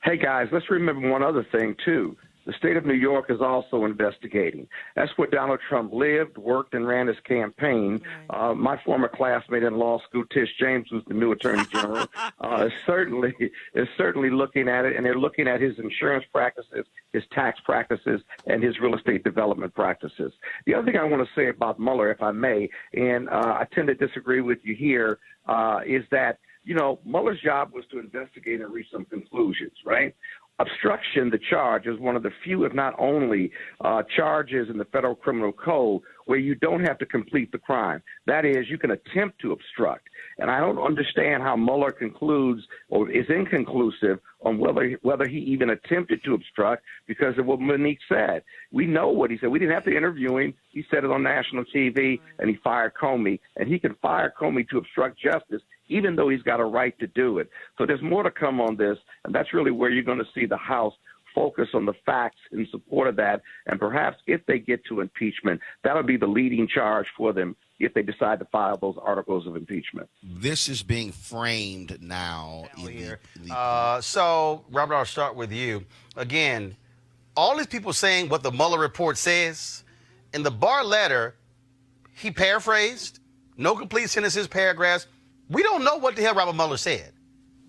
Hey, guys, let's remember one other thing, too. The state of New York is also investigating. That's where Donald Trump lived, worked, and ran his campaign. My former classmate in law school, Tish James, who's the new attorney general, is certainly looking at it, and they're looking at his insurance practices, his tax practices, and his real estate development practices. The other thing I want to say about Mueller, if I may, and I tend to disagree with you here, is that, you know, Mueller's job was to investigate and reach some conclusions, right? Obstruction, the charge, is one of the few, if not only, charges in the federal criminal code where you don't have to complete the crime. That is, you can attempt to obstruct. And I don't understand how Mueller concludes or is inconclusive on whether he even attempted to obstruct, because of what Monique said. We know what he said. We didn't have to interview him. He said it on national TV, and he fired Comey. And he can fire Comey to obstruct justice, even though he's got a right to do it. So there's more to come on this, and that's really where you're going to see the House focus on the facts in support of that. And perhaps if they get to impeachment, that'll be the leading charge for them if they decide to file those articles of impeachment. This is being framed now. So, Robert, I'll start with you. Again, all these people saying what the Mueller report says, in the Barr letter, he paraphrased, no complete sentences, paragraphs. We don't know what the hell Robert Mueller said.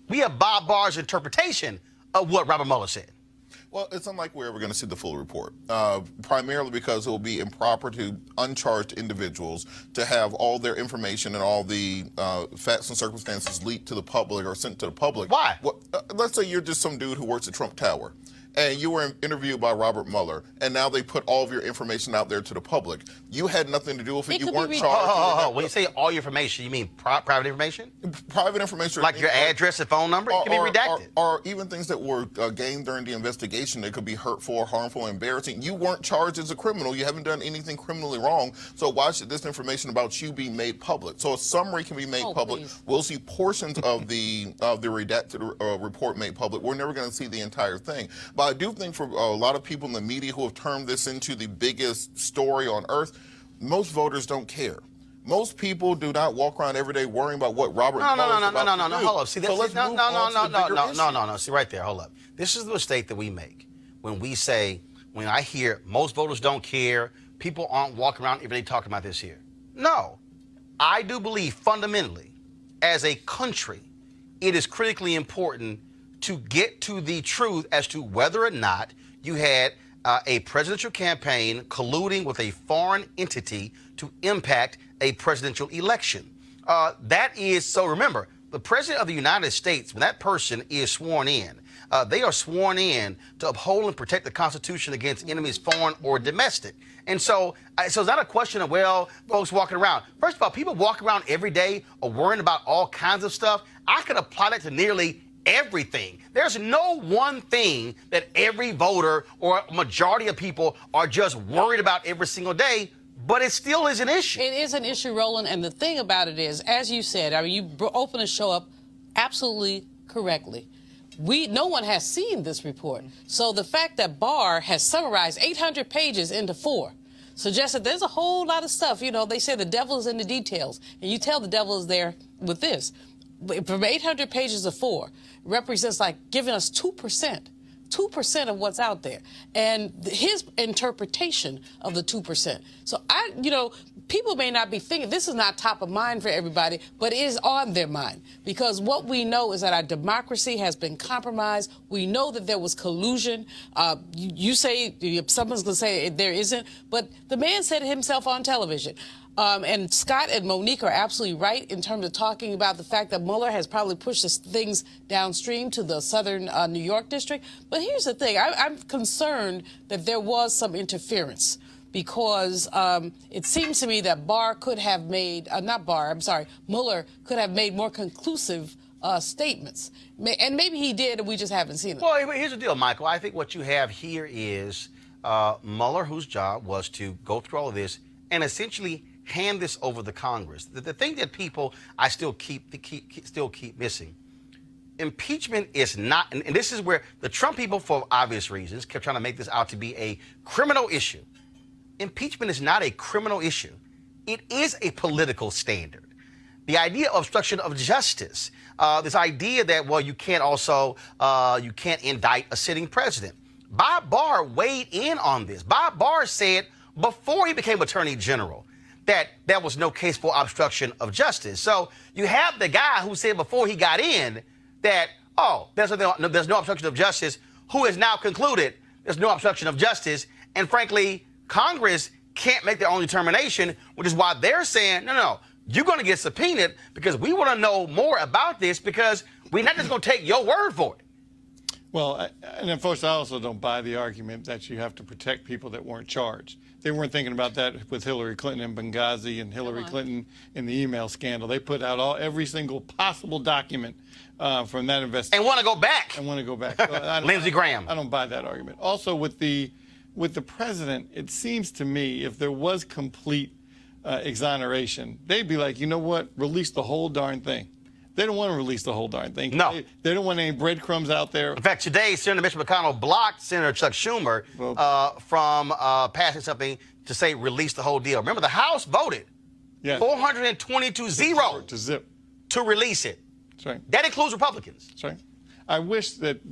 We have Bob Barr's interpretation of what Robert Mueller said. Well, it's unlikely we're ever going to see the full report, primarily because it will be improper to uncharged individuals to have all their information and all the facts and circumstances leaked to the public or sent to the public. Why? Well, let's say you're just some dude who works at Trump Tower, and you were interviewed by Robert Mueller, and now they put all of your information out there to the public. You had nothing to do with it. You weren't charged. When you say all your information, you mean private information? Private information. Like your address and phone number? It can be redacted. Or even things that were gained during the investigation that could be hurtful, harmful, embarrassing. You weren't charged as a criminal. You haven't done anything criminally wrong. So why should this information about you be made public? So a summary can be made public. Please. We'll see portions of the redacted report made public. We're never going to see the entire thing. But I do think for a lot of people in the media who have turned this into the biggest story on earth, most voters don't care. Most people do not walk around every day worrying about what Robert Mueller is about to do. Hold up. See, so let's move on to the bigger issue. No. See, right there. Hold up. This is the mistake that we make when we say, when I hear most voters don't care, people aren't walking around every day talking about this here. No. I do believe fundamentally, as a country, it is critically important to get to the truth as to whether or not you had a presidential campaign colluding with a foreign entity to impact a presidential election. That is, so remember, the president of the United States, when that person is sworn in, they are sworn in to uphold and protect the Constitution against enemies, foreign or domestic. And so it's not a question of, well, folks walking around. First of all, people walk around every day or worrying about all kinds of stuff. I could apply that to nearly everything. There's no one thing that every voter or majority of people are just worried about every single day But it still is an issue. It is an issue, Roland. And the thing about it is, as you said, I mean, you opened the show up absolutely correctly. No one has seen this report. So the fact that Barr has summarized 800 pages into 4 suggests that there's a whole lot of stuff. You know, they say the devil is in the details. And you tell the devil is there with this. From 800 pages of 4 represents like giving us 2%. 2% of what's out there, and his interpretation of the 2%. So people may not be thinking, this is not top of mind for everybody, but it is on their mind, because what we know is that our democracy has been compromised. We know that there was collusion. You say, someone's going to say there isn't, but the man said it himself on television. And Scott and Monique are absolutely right in terms of talking about the fact that Mueller has probably pushed things downstream to the southern New York district. But here's the thing. I'm concerned that there was some interference, because it seems to me that Mueller could have made more conclusive statements. And maybe he did, and we just haven't seen it. Well, here's the deal, Michael. I think what you have here is Mueller, whose job was to go through all of this and essentially hand this over to Congress. The thing that people I still keep missing, impeachment is not, and this is where the Trump people, for obvious reasons, kept trying to make this out to be a criminal issue. Impeachment is not a criminal issue. It is a political standard. The idea of obstruction of justice, this idea that, well, you can't indict a sitting president. Bob Barr weighed in on this. Bob Barr said before he became Attorney General that there was no case for obstruction of justice. So you have the guy who said before he got in that, there's no obstruction of justice, who has now concluded there's no obstruction of justice. And frankly, Congress can't make their own determination, which is why they're saying, no, you're going to get subpoenaed because we want to know more about this, because we're not just going to take your word for it. Well, and unfortunately, I also don't buy the argument that you have to protect people that weren't charged. They weren't thinking about that with Hillary Clinton in Benghazi and Hillary Clinton in the email scandal. They put out every single possible document from that investigation. And want to go back. So Lindsey Graham. I don't buy that argument. Also, with the president, it seems to me if there was complete exoneration, they'd be like, you know what, release the whole darn thing. They don't want to release the whole darn thing. No. They don't want any breadcrumbs out there. In fact, today, Senator Mitch McConnell blocked Senator Chuck Schumer from passing something to say release the whole deal. Remember, the House voted 422-0 to release it. That's right. That includes Republicans. That's right. I wish that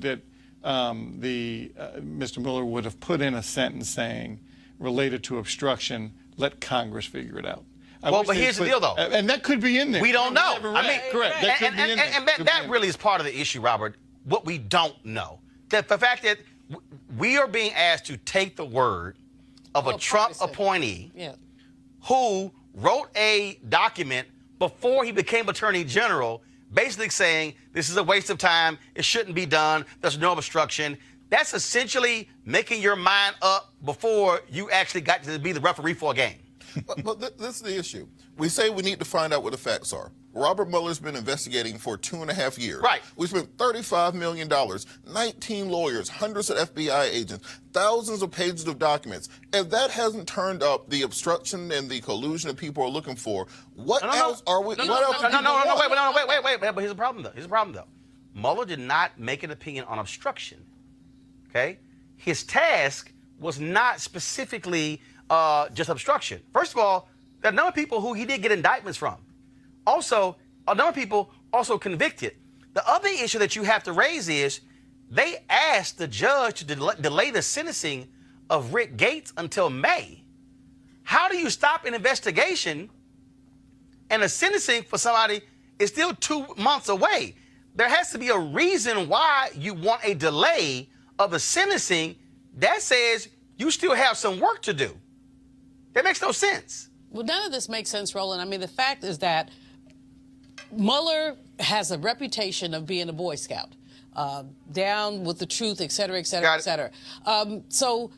Mr. Mueller would have put in a sentence saying, related to obstruction, let Congress figure it out. But here's the deal, though. And that could be in there. We don't know. Correct. That could be in there. And that really is part of the issue, Robert, what we don't know. That the fact that we are being asked to take the word of a Trump appointee who wrote a document before he became Attorney General, basically saying this is a waste of time, it shouldn't be done, there's no obstruction. That's essentially making your mind up before you actually got to be the referee for a game. But this is the issue. We say we need to find out what the facts are. Robert Mueller's been investigating for 2.5 years. Right. We spent $35 million, 19 lawyers, hundreds of FBI agents, thousands of pages of documents. If that hasn't turned up the obstruction and the collusion that people are looking for, what else are we? Wait. But here's the problem, though. Mueller did not make an opinion on obstruction. Okay? His task was not specifically just obstruction. First of all, there are a number of people who he did get indictments from. Also, a number of people also convicted. The other issue that you have to raise is they asked the judge to delay the sentencing of Rick Gates until May. How do you stop an investigation and a sentencing for somebody is still 2 months away? There has to be a reason why you want a delay of a sentencing that says you still have some work to do. That makes no sense. Well, none of this makes sense, Roland. I mean, the fact is that Mueller has a reputation of being a Boy Scout, down with the truth, et cetera, et cetera, et cetera. So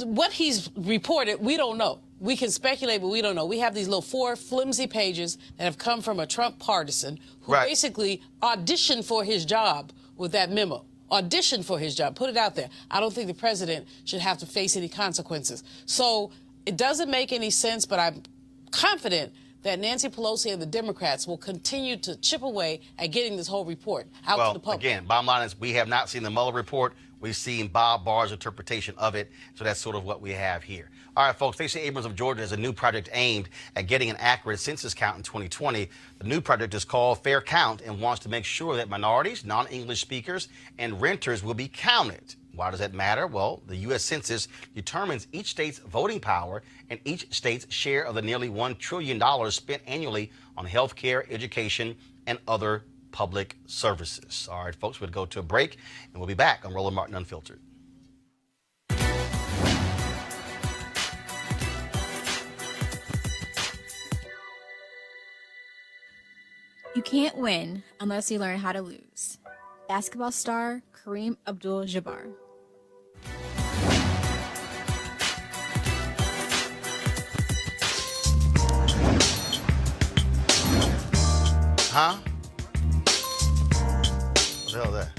what he's reported, we don't know. We can speculate, but we don't know. We have these little 4 flimsy pages that have come from a Trump partisan who basically auditioned for his job with that memo. Auditioned for his job, put it out there. I don't think the president should have to face any consequences. So It doesn't make any sense, but I'm confident that Nancy Pelosi and the Democrats will continue to chip away at getting this whole report out to the public. Again, bottom line is we have not seen the Mueller report. We've seen Bob Barr's interpretation of it, so that's sort of what we have here. All right, folks, Stacey Abrams of Georgia has a new project aimed at getting an accurate census count in 2020. The new project is called Fair Count and wants to make sure that minorities, non-English speakers, and renters will be counted. Why does that matter? Well, the U.S. Census determines each state's voting power and each state's share of the nearly $1 trillion spent annually on health care, education, and other public services. All right, folks, we'll go to a break, and we'll be back on Roland Martin Unfiltered. You can't win unless you learn how to lose. Basketball star Kareem Abdul-Jabbar. Huh? What the hell is that?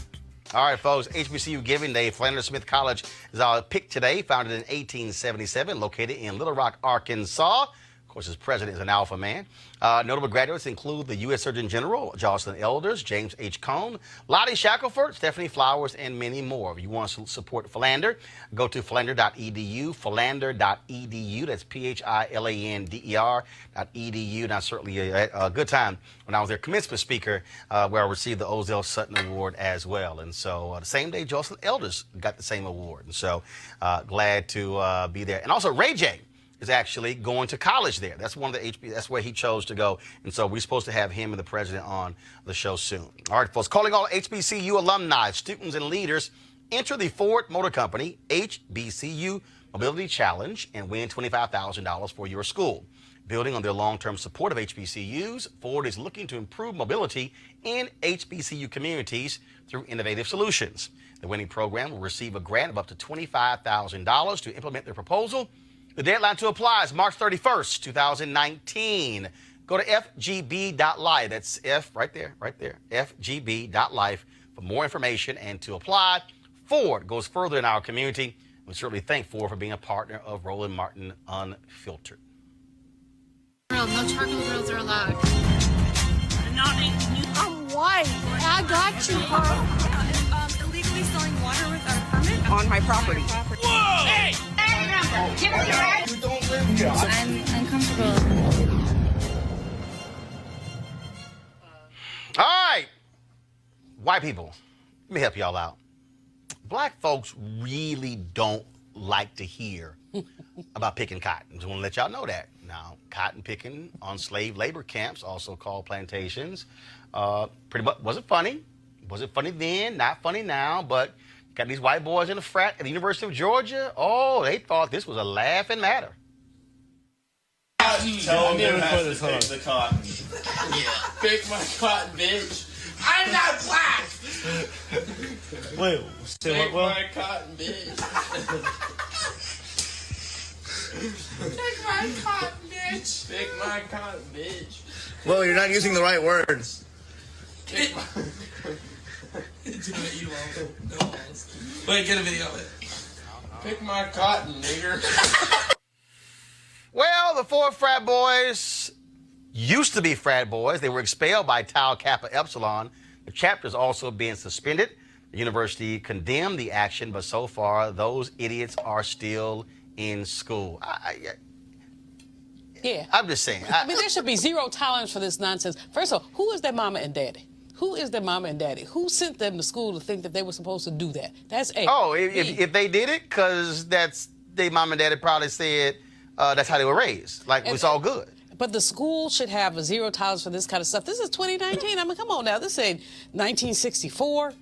All right, folks, HBCU Giving Day. Philander Smith College is our pick today, founded in 1877, located in Little Rock, Arkansas. Of course, its president is an alpha man. Notable graduates include the U.S. Surgeon General, Jocelyn Elders, James H. Cone, Lottie Shackelford, Stephanie Flowers, and many more. If you want to support Philander, go to philander.edu, philander.edu. That's philander.edu. And I certainly had a good time when I was their commencement speaker, where I received the Ozell Sutton Award as well. And so the same day, Jocelyn Elders got the same award. And so glad to be there. And also Ray J is actually going to college there. That's one of the that's where he chose to go. And so we're supposed to have him and the president on the show soon. All right, folks, calling all HBCU alumni, students, and leaders, enter the Ford Motor Company HBCU Mobility Challenge and win $25,000 for your school. Building on their long-term support of HBCUs, Ford is looking to improve mobility in HBCU communities through innovative solutions. The winning program will receive a grant of up to $25,000 to implement their proposal. The deadline to apply is March 31st, 2019. Go to fgb.life. That's F right there, fgb.life for more information and to apply. Ford goes further in our community. We certainly thank Ford for being a partner of Roland Martin Unfiltered. No charcoal grills are allowed. I'm white. I got you, Carl. Illegally selling water without a permit On my property. Whoa! Hey! You don't live here. I'm uncomfortable. All right, white people, let me help y'all out. Black folks really don't like to hear about picking cotton. Just want to let y'all know that. Now, cotton picking on slave labor camps, also called plantations, pretty much wasn't funny. Wasn't funny then, not funny now, but got these white boys in a frat at the University of Georgia. Oh, they thought this was a laughing matter. Tell them to pick the cotton. Pick my cotton, bitch. I'm not black. Wait, say Pick what? my cotton, bitch. Pick my cotton, bitch. Pick my cotton, bitch. Well, you're not using the right words. Pick my... Do it, you won't. Wait, get a video of it. Pick my cotton, nigger. Well, the four frat boys used to be frat boys. They were expelled by Tau Kappa Epsilon. The chapter is also being suspended. The university condemned the action, but so far, those idiots are still in school. Yeah. I'm just saying. I mean, there should be zero tolerance for this nonsense. First of all, who is their mama and daddy? Who is their mama and daddy? Who sent them to school to think that they were supposed to do that? That's A. Oh, if they did it, because that's their mom and daddy probably said that's how they were raised. Like, it's all good. But the school should have a zero tolerance for this kind of stuff. This is 2019. I mean, come on now. This ain't 1964,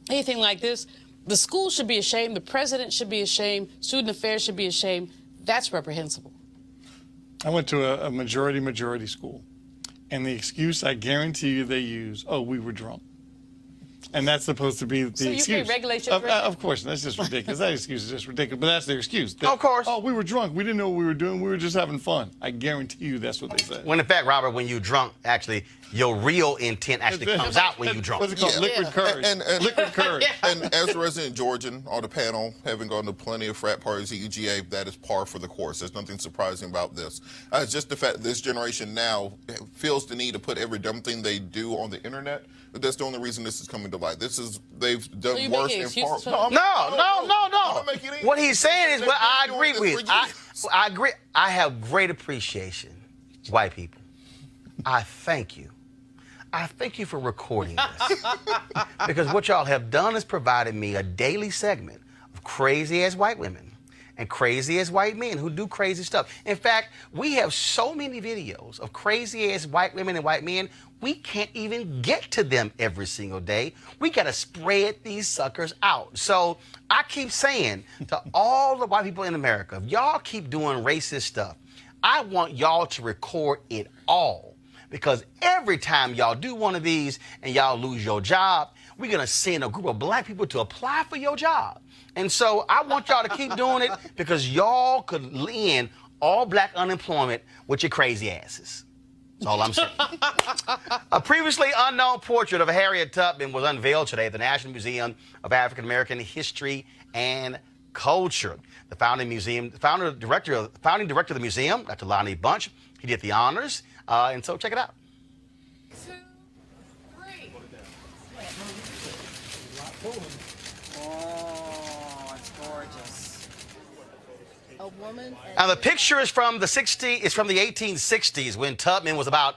anything like this. The school should be ashamed. The president should be ashamed. Student affairs should be ashamed. That's reprehensible. I went to a majority school. And the excuse I guarantee you they use, oh, we were drunk. And that's supposed to be the So you excuse. can't regulate your drinking? Of course, that's just ridiculous. That excuse is just ridiculous. But that's their excuse. Of course. Oh, we were drunk. We didn't know what we were doing. We were just having fun. I guarantee you that's what they said. When in fact, Robert, when you're drunk, actually, your real intent actually comes out when you're drunk. What's it called? Liquid courage. Liquid courage. And as a resident Georgian on the panel, having gone to plenty of frat parties at UGA, that is par for the course. There's nothing surprising about this. It's just the fact that this generation now feels the need to put every dumb thing they do on the internet. But that's the only reason this is coming to light. They've done worse and far. No. What he's saying is what I agree with. I agree. I have great appreciation, white people. I thank you. I thank you for recording this. Because what y'all have done is provided me a daily segment of crazy-ass white women and crazy-ass white men who do crazy stuff. In fact, we have so many videos of crazy-ass white women and white men, we can't even get to them every single day. We got to spread these suckers out. So I keep saying to all the white people in America, if y'all keep doing racist stuff, I want y'all to record it all. Because every time y'all do one of these and y'all lose your job, we're going to send a group of black people to apply for your job. And so I want y'all to keep doing it because y'all could end all black unemployment with your crazy asses. That's all I'm saying. A previously unknown portrait of Harriet Tubman was unveiled today at the National Museum of African American History and Culture. The founding director of the museum, Dr. Lonnie Bunch, he did the honors. And so check it out. 2, 3. Oh, it's gorgeous. A woman. Now the picture is from the 1860s when Tubman was about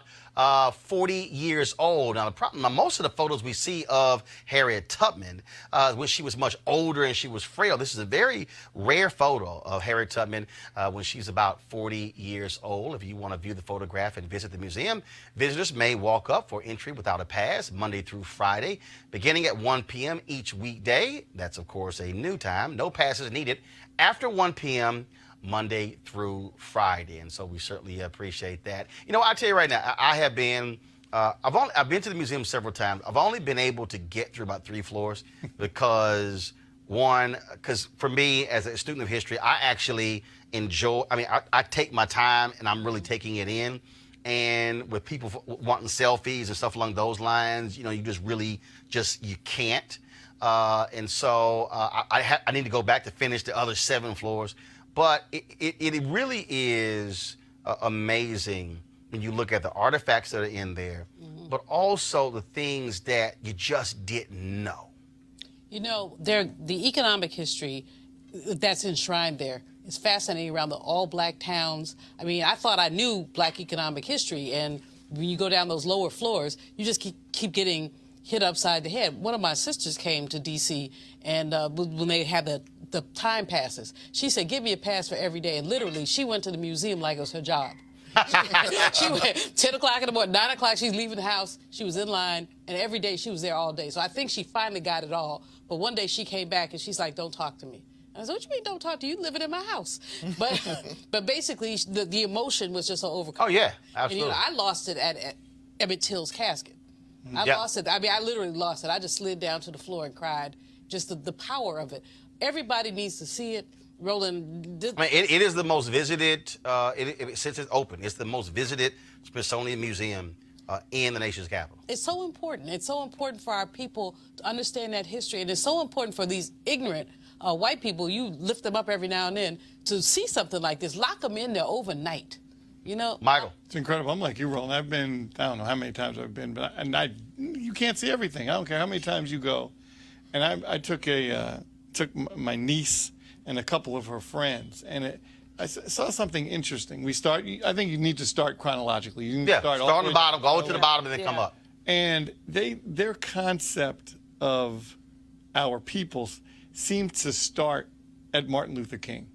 40 years old. Now, most of the photos we see of Harriet Tubman when she was much older and she was frail. This is a very rare photo of Harriet Tubman when she's about 40 years old. If you want to view the photograph and visit the museum, visitors may walk up for entry without a pass Monday through Friday, beginning at 1 p.m. each weekday. That's, of course, a new time. No passes needed after 1 p.m. Monday through Friday, and so we certainly appreciate that. You know, I'll tell you right now, I have been, I've been to the museum several times. I've only been able to get through about 3 floors because for me as a student of history, I actually enjoy. I mean, I take my time and I'm really taking it in. And with people wanting selfies and stuff along those lines, you know, you can't. And so I need to go back to finish the other 7 floors. But it really is amazing when you look at the artifacts that are in there, but also the things that you just didn't know. You know, the economic history that's enshrined there is fascinating around the all-black towns. I mean, I thought I knew black economic history, and when you go down those lower floors, you just keep getting hit upside the head. One of my sisters came to D.C., and when they had the time passes, she said, give me a pass for every day. And literally, she went to the museum like it was her job. She went 10 o'clock in the morning, 9 o'clock, she's leaving the house. She was in line, and every day she was there all day. So I think she finally got it all. But one day she came back, and she's like, don't talk to me. And I said, what you mean don't talk to you? You living in my house. But basically, the emotion was just so overcome. Oh, yeah, absolutely. And, you know, I lost it at Emmett Till's casket. I lost it. I mean, I literally lost it. I just slid down to the floor and cried. Just the power of it. Everybody needs to see it. Roland. I mean, it is the most visited, since it's open, it's the most visited Smithsonian Museum in the nation's capital. It's so important. It's so important for our people to understand that history. And it's so important for these ignorant white people, you lift them up every now and then, to see something like this. Lock them in there overnight. You know? Michael. It's incredible. I'm like you, Roland. I've been, I don't know how many times I've been, but you can't see everything. I don't care how many times you go. And I took my niece and a couple of her friends, and I saw something interesting. I think you need to start chronologically. You need to start on the bottom, go to the bottom, and then come up. And their concept of our peoples seemed to start at Martin Luther King.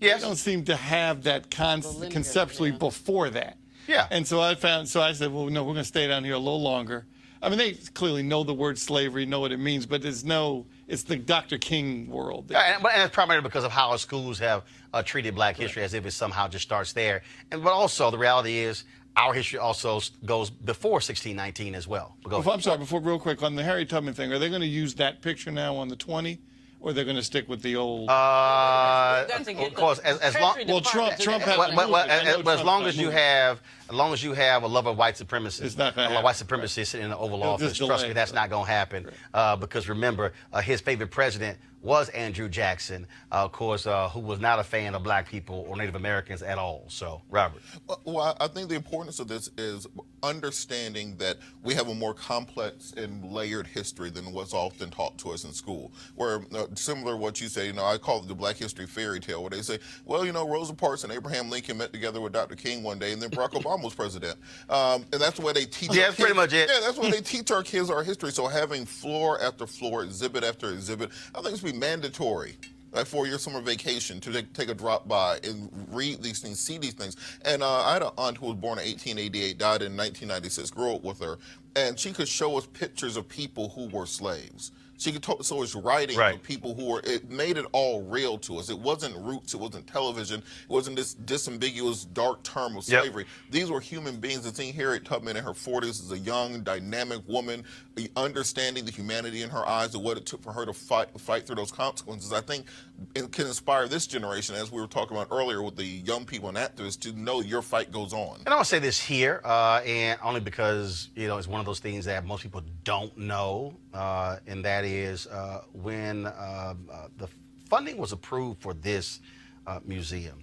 Yes. They don't seem to have that conceptually before that. Yeah. And so I said, well, no, we're going to stay down here a little longer. I mean, they clearly know the word slavery, know what it means, but it's the Dr. King world. Yeah, and it's primarily because of how our schools have treated black history as if it somehow just starts there. But also, the reality is, our history also goes before 1619 as well. I'm sorry, real quick, on the Harriet Tubman thing, are they going to use that picture now on the 20? Or they're going to stick with the old? Of course, as long as long as you have a love of white supremacy, it's not going to happen. White supremacy sitting in the Oval Office. Trust me, that's not going to happen. Because remember, his favorite president was Andrew Jackson, of course, who was not a fan of black people or Native Americans at all. So, Robert. Well, I think the importance of this is understanding that we have a more complex and layered history than what's often taught to us in school. Where, similar to what you say, I call it the Black History fairy tale, where they say, well, Rosa Parks and Abraham Lincoln met together with Dr. King one day, and then Barack Obama was president. And that's the way they teach. Yeah, that's pretty much it. Yeah, that's what they teach our kids our history. So having floor after floor, exhibit after exhibit, I think it's be mandatory for your summer vacation to take a drop by and read these things, see these things. And I had an aunt who was born in 1888, died in 1996, grew up with her, and she could show us pictures of people who were slaves. She could talk, so it's writing of people who were, it made it all real to us. It wasn't roots, it wasn't television, it wasn't this disambiguous dark term of slavery. These were human beings. And seeing Harriet Tubman in her 40s as a young, dynamic woman, understanding the humanity in her eyes and what it took for her to fight through those consequences, I think it can inspire this generation, as we were talking about earlier with the young people and activists, to know your fight goes on. And I want to say this here, and only because, it's one of those things that most people don't know, and that is when the funding was approved for this museum,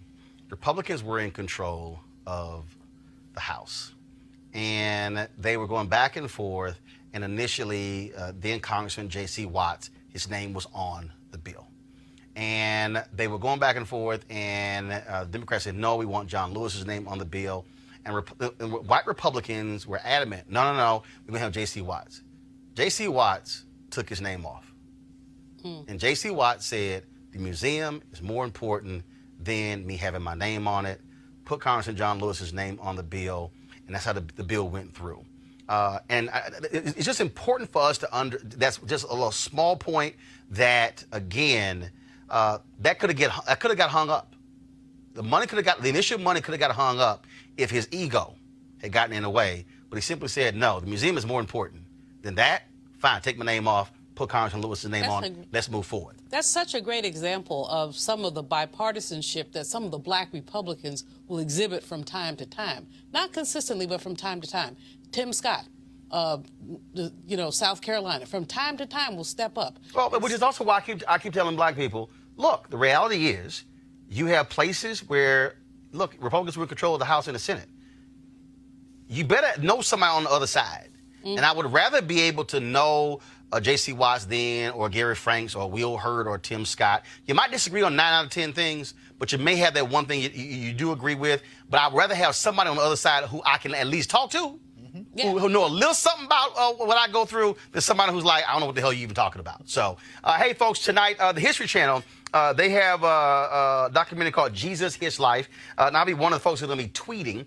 Republicans were in control of the House. And they were going back and forth, and initially, then Congressman J.C. Watts, his name was on the bill. And they were going back and forth, and Democrats said, no, we want John Lewis's name on the bill. And white Republicans were adamant, no, we're going to have J.C. Watts. J.C. Watts took his name off. And J.C. Watts said, the museum is more important than me having my name on it. Put Congressman John Lewis's name on the bill, and that's how the bill went through. And it's just important for us to that's just a little small point that, again, that could have got hung up. The initial money could have got hung up if his ego had gotten in the way. But he simply said, no, the museum is more important than that. Fine, take my name off, put Congressman Lewis's name on, let's move forward. That's such a great example of some of the bipartisanship that some of the black Republicans will exhibit from time to time. Not consistently, but from time to time. Tim Scott, South Carolina, from time to time will step up. Well, which is also why I keep telling black people, look, the reality is you have places where, look, Republicans were in control of the House and the Senate. You better know somebody on the other side. And I would rather be able to know J.C. Watts then, or Gary Franks, or Will Hurd, or Tim Scott. You might disagree on 9 out of 10 things, but you may have that one thing you do agree with. But I'd rather have somebody on the other side who I can at least talk to, who know a little something about what I go through, than somebody who's like, I don't know what the hell you're even talking about. So, hey, folks, tonight, the History Channel, they have a documentary called Jesus, His Life. And I'll be one of the folks who's going to be tweeting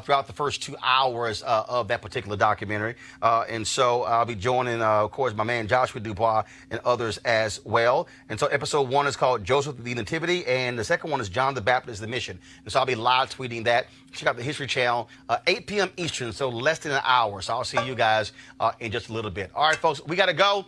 throughout the first 2 hours of that particular documentary. And so I'll be joining, of course, my man Joshua Dubois and others as well. And so episode 1 is called Joseph the Nativity, and the second one is John the Baptist, the Mission. And so I'll be live tweeting that. Check out the History Channel, 8 p.m. Eastern, so less than an hour. So I'll see you guys in just a little bit. All right, folks, we got to go.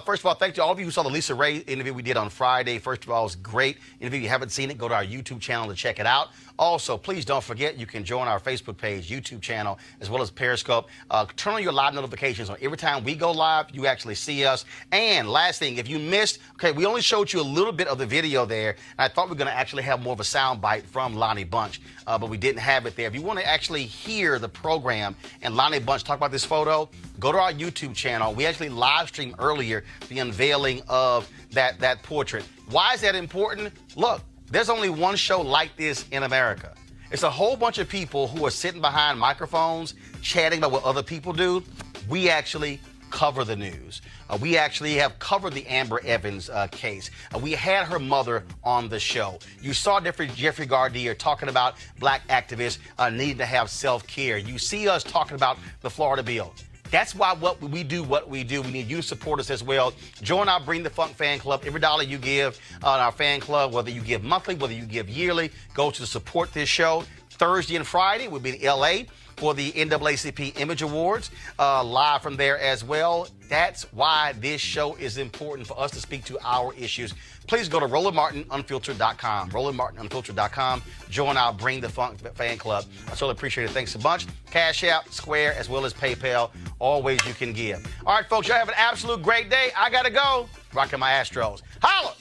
First of all, thank you to all of you who saw the Lisa Ray interview we did on Friday. First of all, it was a great interview. If you haven't seen it, go to our YouTube channel to check it out. Also, please don't forget, you can join our Facebook page, YouTube channel, as well as Periscope. Turn on your live notifications on every time we go live, you actually see us. And last thing, if you missed, we only showed you a little bit of the video there. And I thought we were going to actually have more of a sound bite from Lonnie Bunch, but we didn't have it there. If you want to actually hear the program and Lonnie Bunch talk about this photo, go to our YouTube channel. We actually live streamed earlier the unveiling of that portrait. Why is that important? Look, there's only one show like this in America. It's a whole bunch of people who are sitting behind microphones, chatting about what other people do. We actually cover the news. We actually have covered the Amber Evans case. We had her mother on the show. You saw Jeffrey Gardier talking about black activists needing to have self-care. You see us talking about the Florida bill. That's why we do what we do. We need you to support us as well. Join our Bring the Funk fan club. Every dollar you give on our fan club, whether you give monthly, whether you give yearly, goes to support this show. Thursday and Friday, we'll be in L.A. for the NAACP Image Awards, live from there as well. That's why this show is important for us to speak to our issues. Please go to RolandMartinUnfiltered.com. RolandMartinUnfiltered.com. Join our Bring the Funk fan club. I certainly appreciate it. Thanks a bunch. Cash App, Square, as well as PayPal. All ways you can give. All right, folks, y'all have an absolute great day. I got to go. Rocking my Astros. Holla!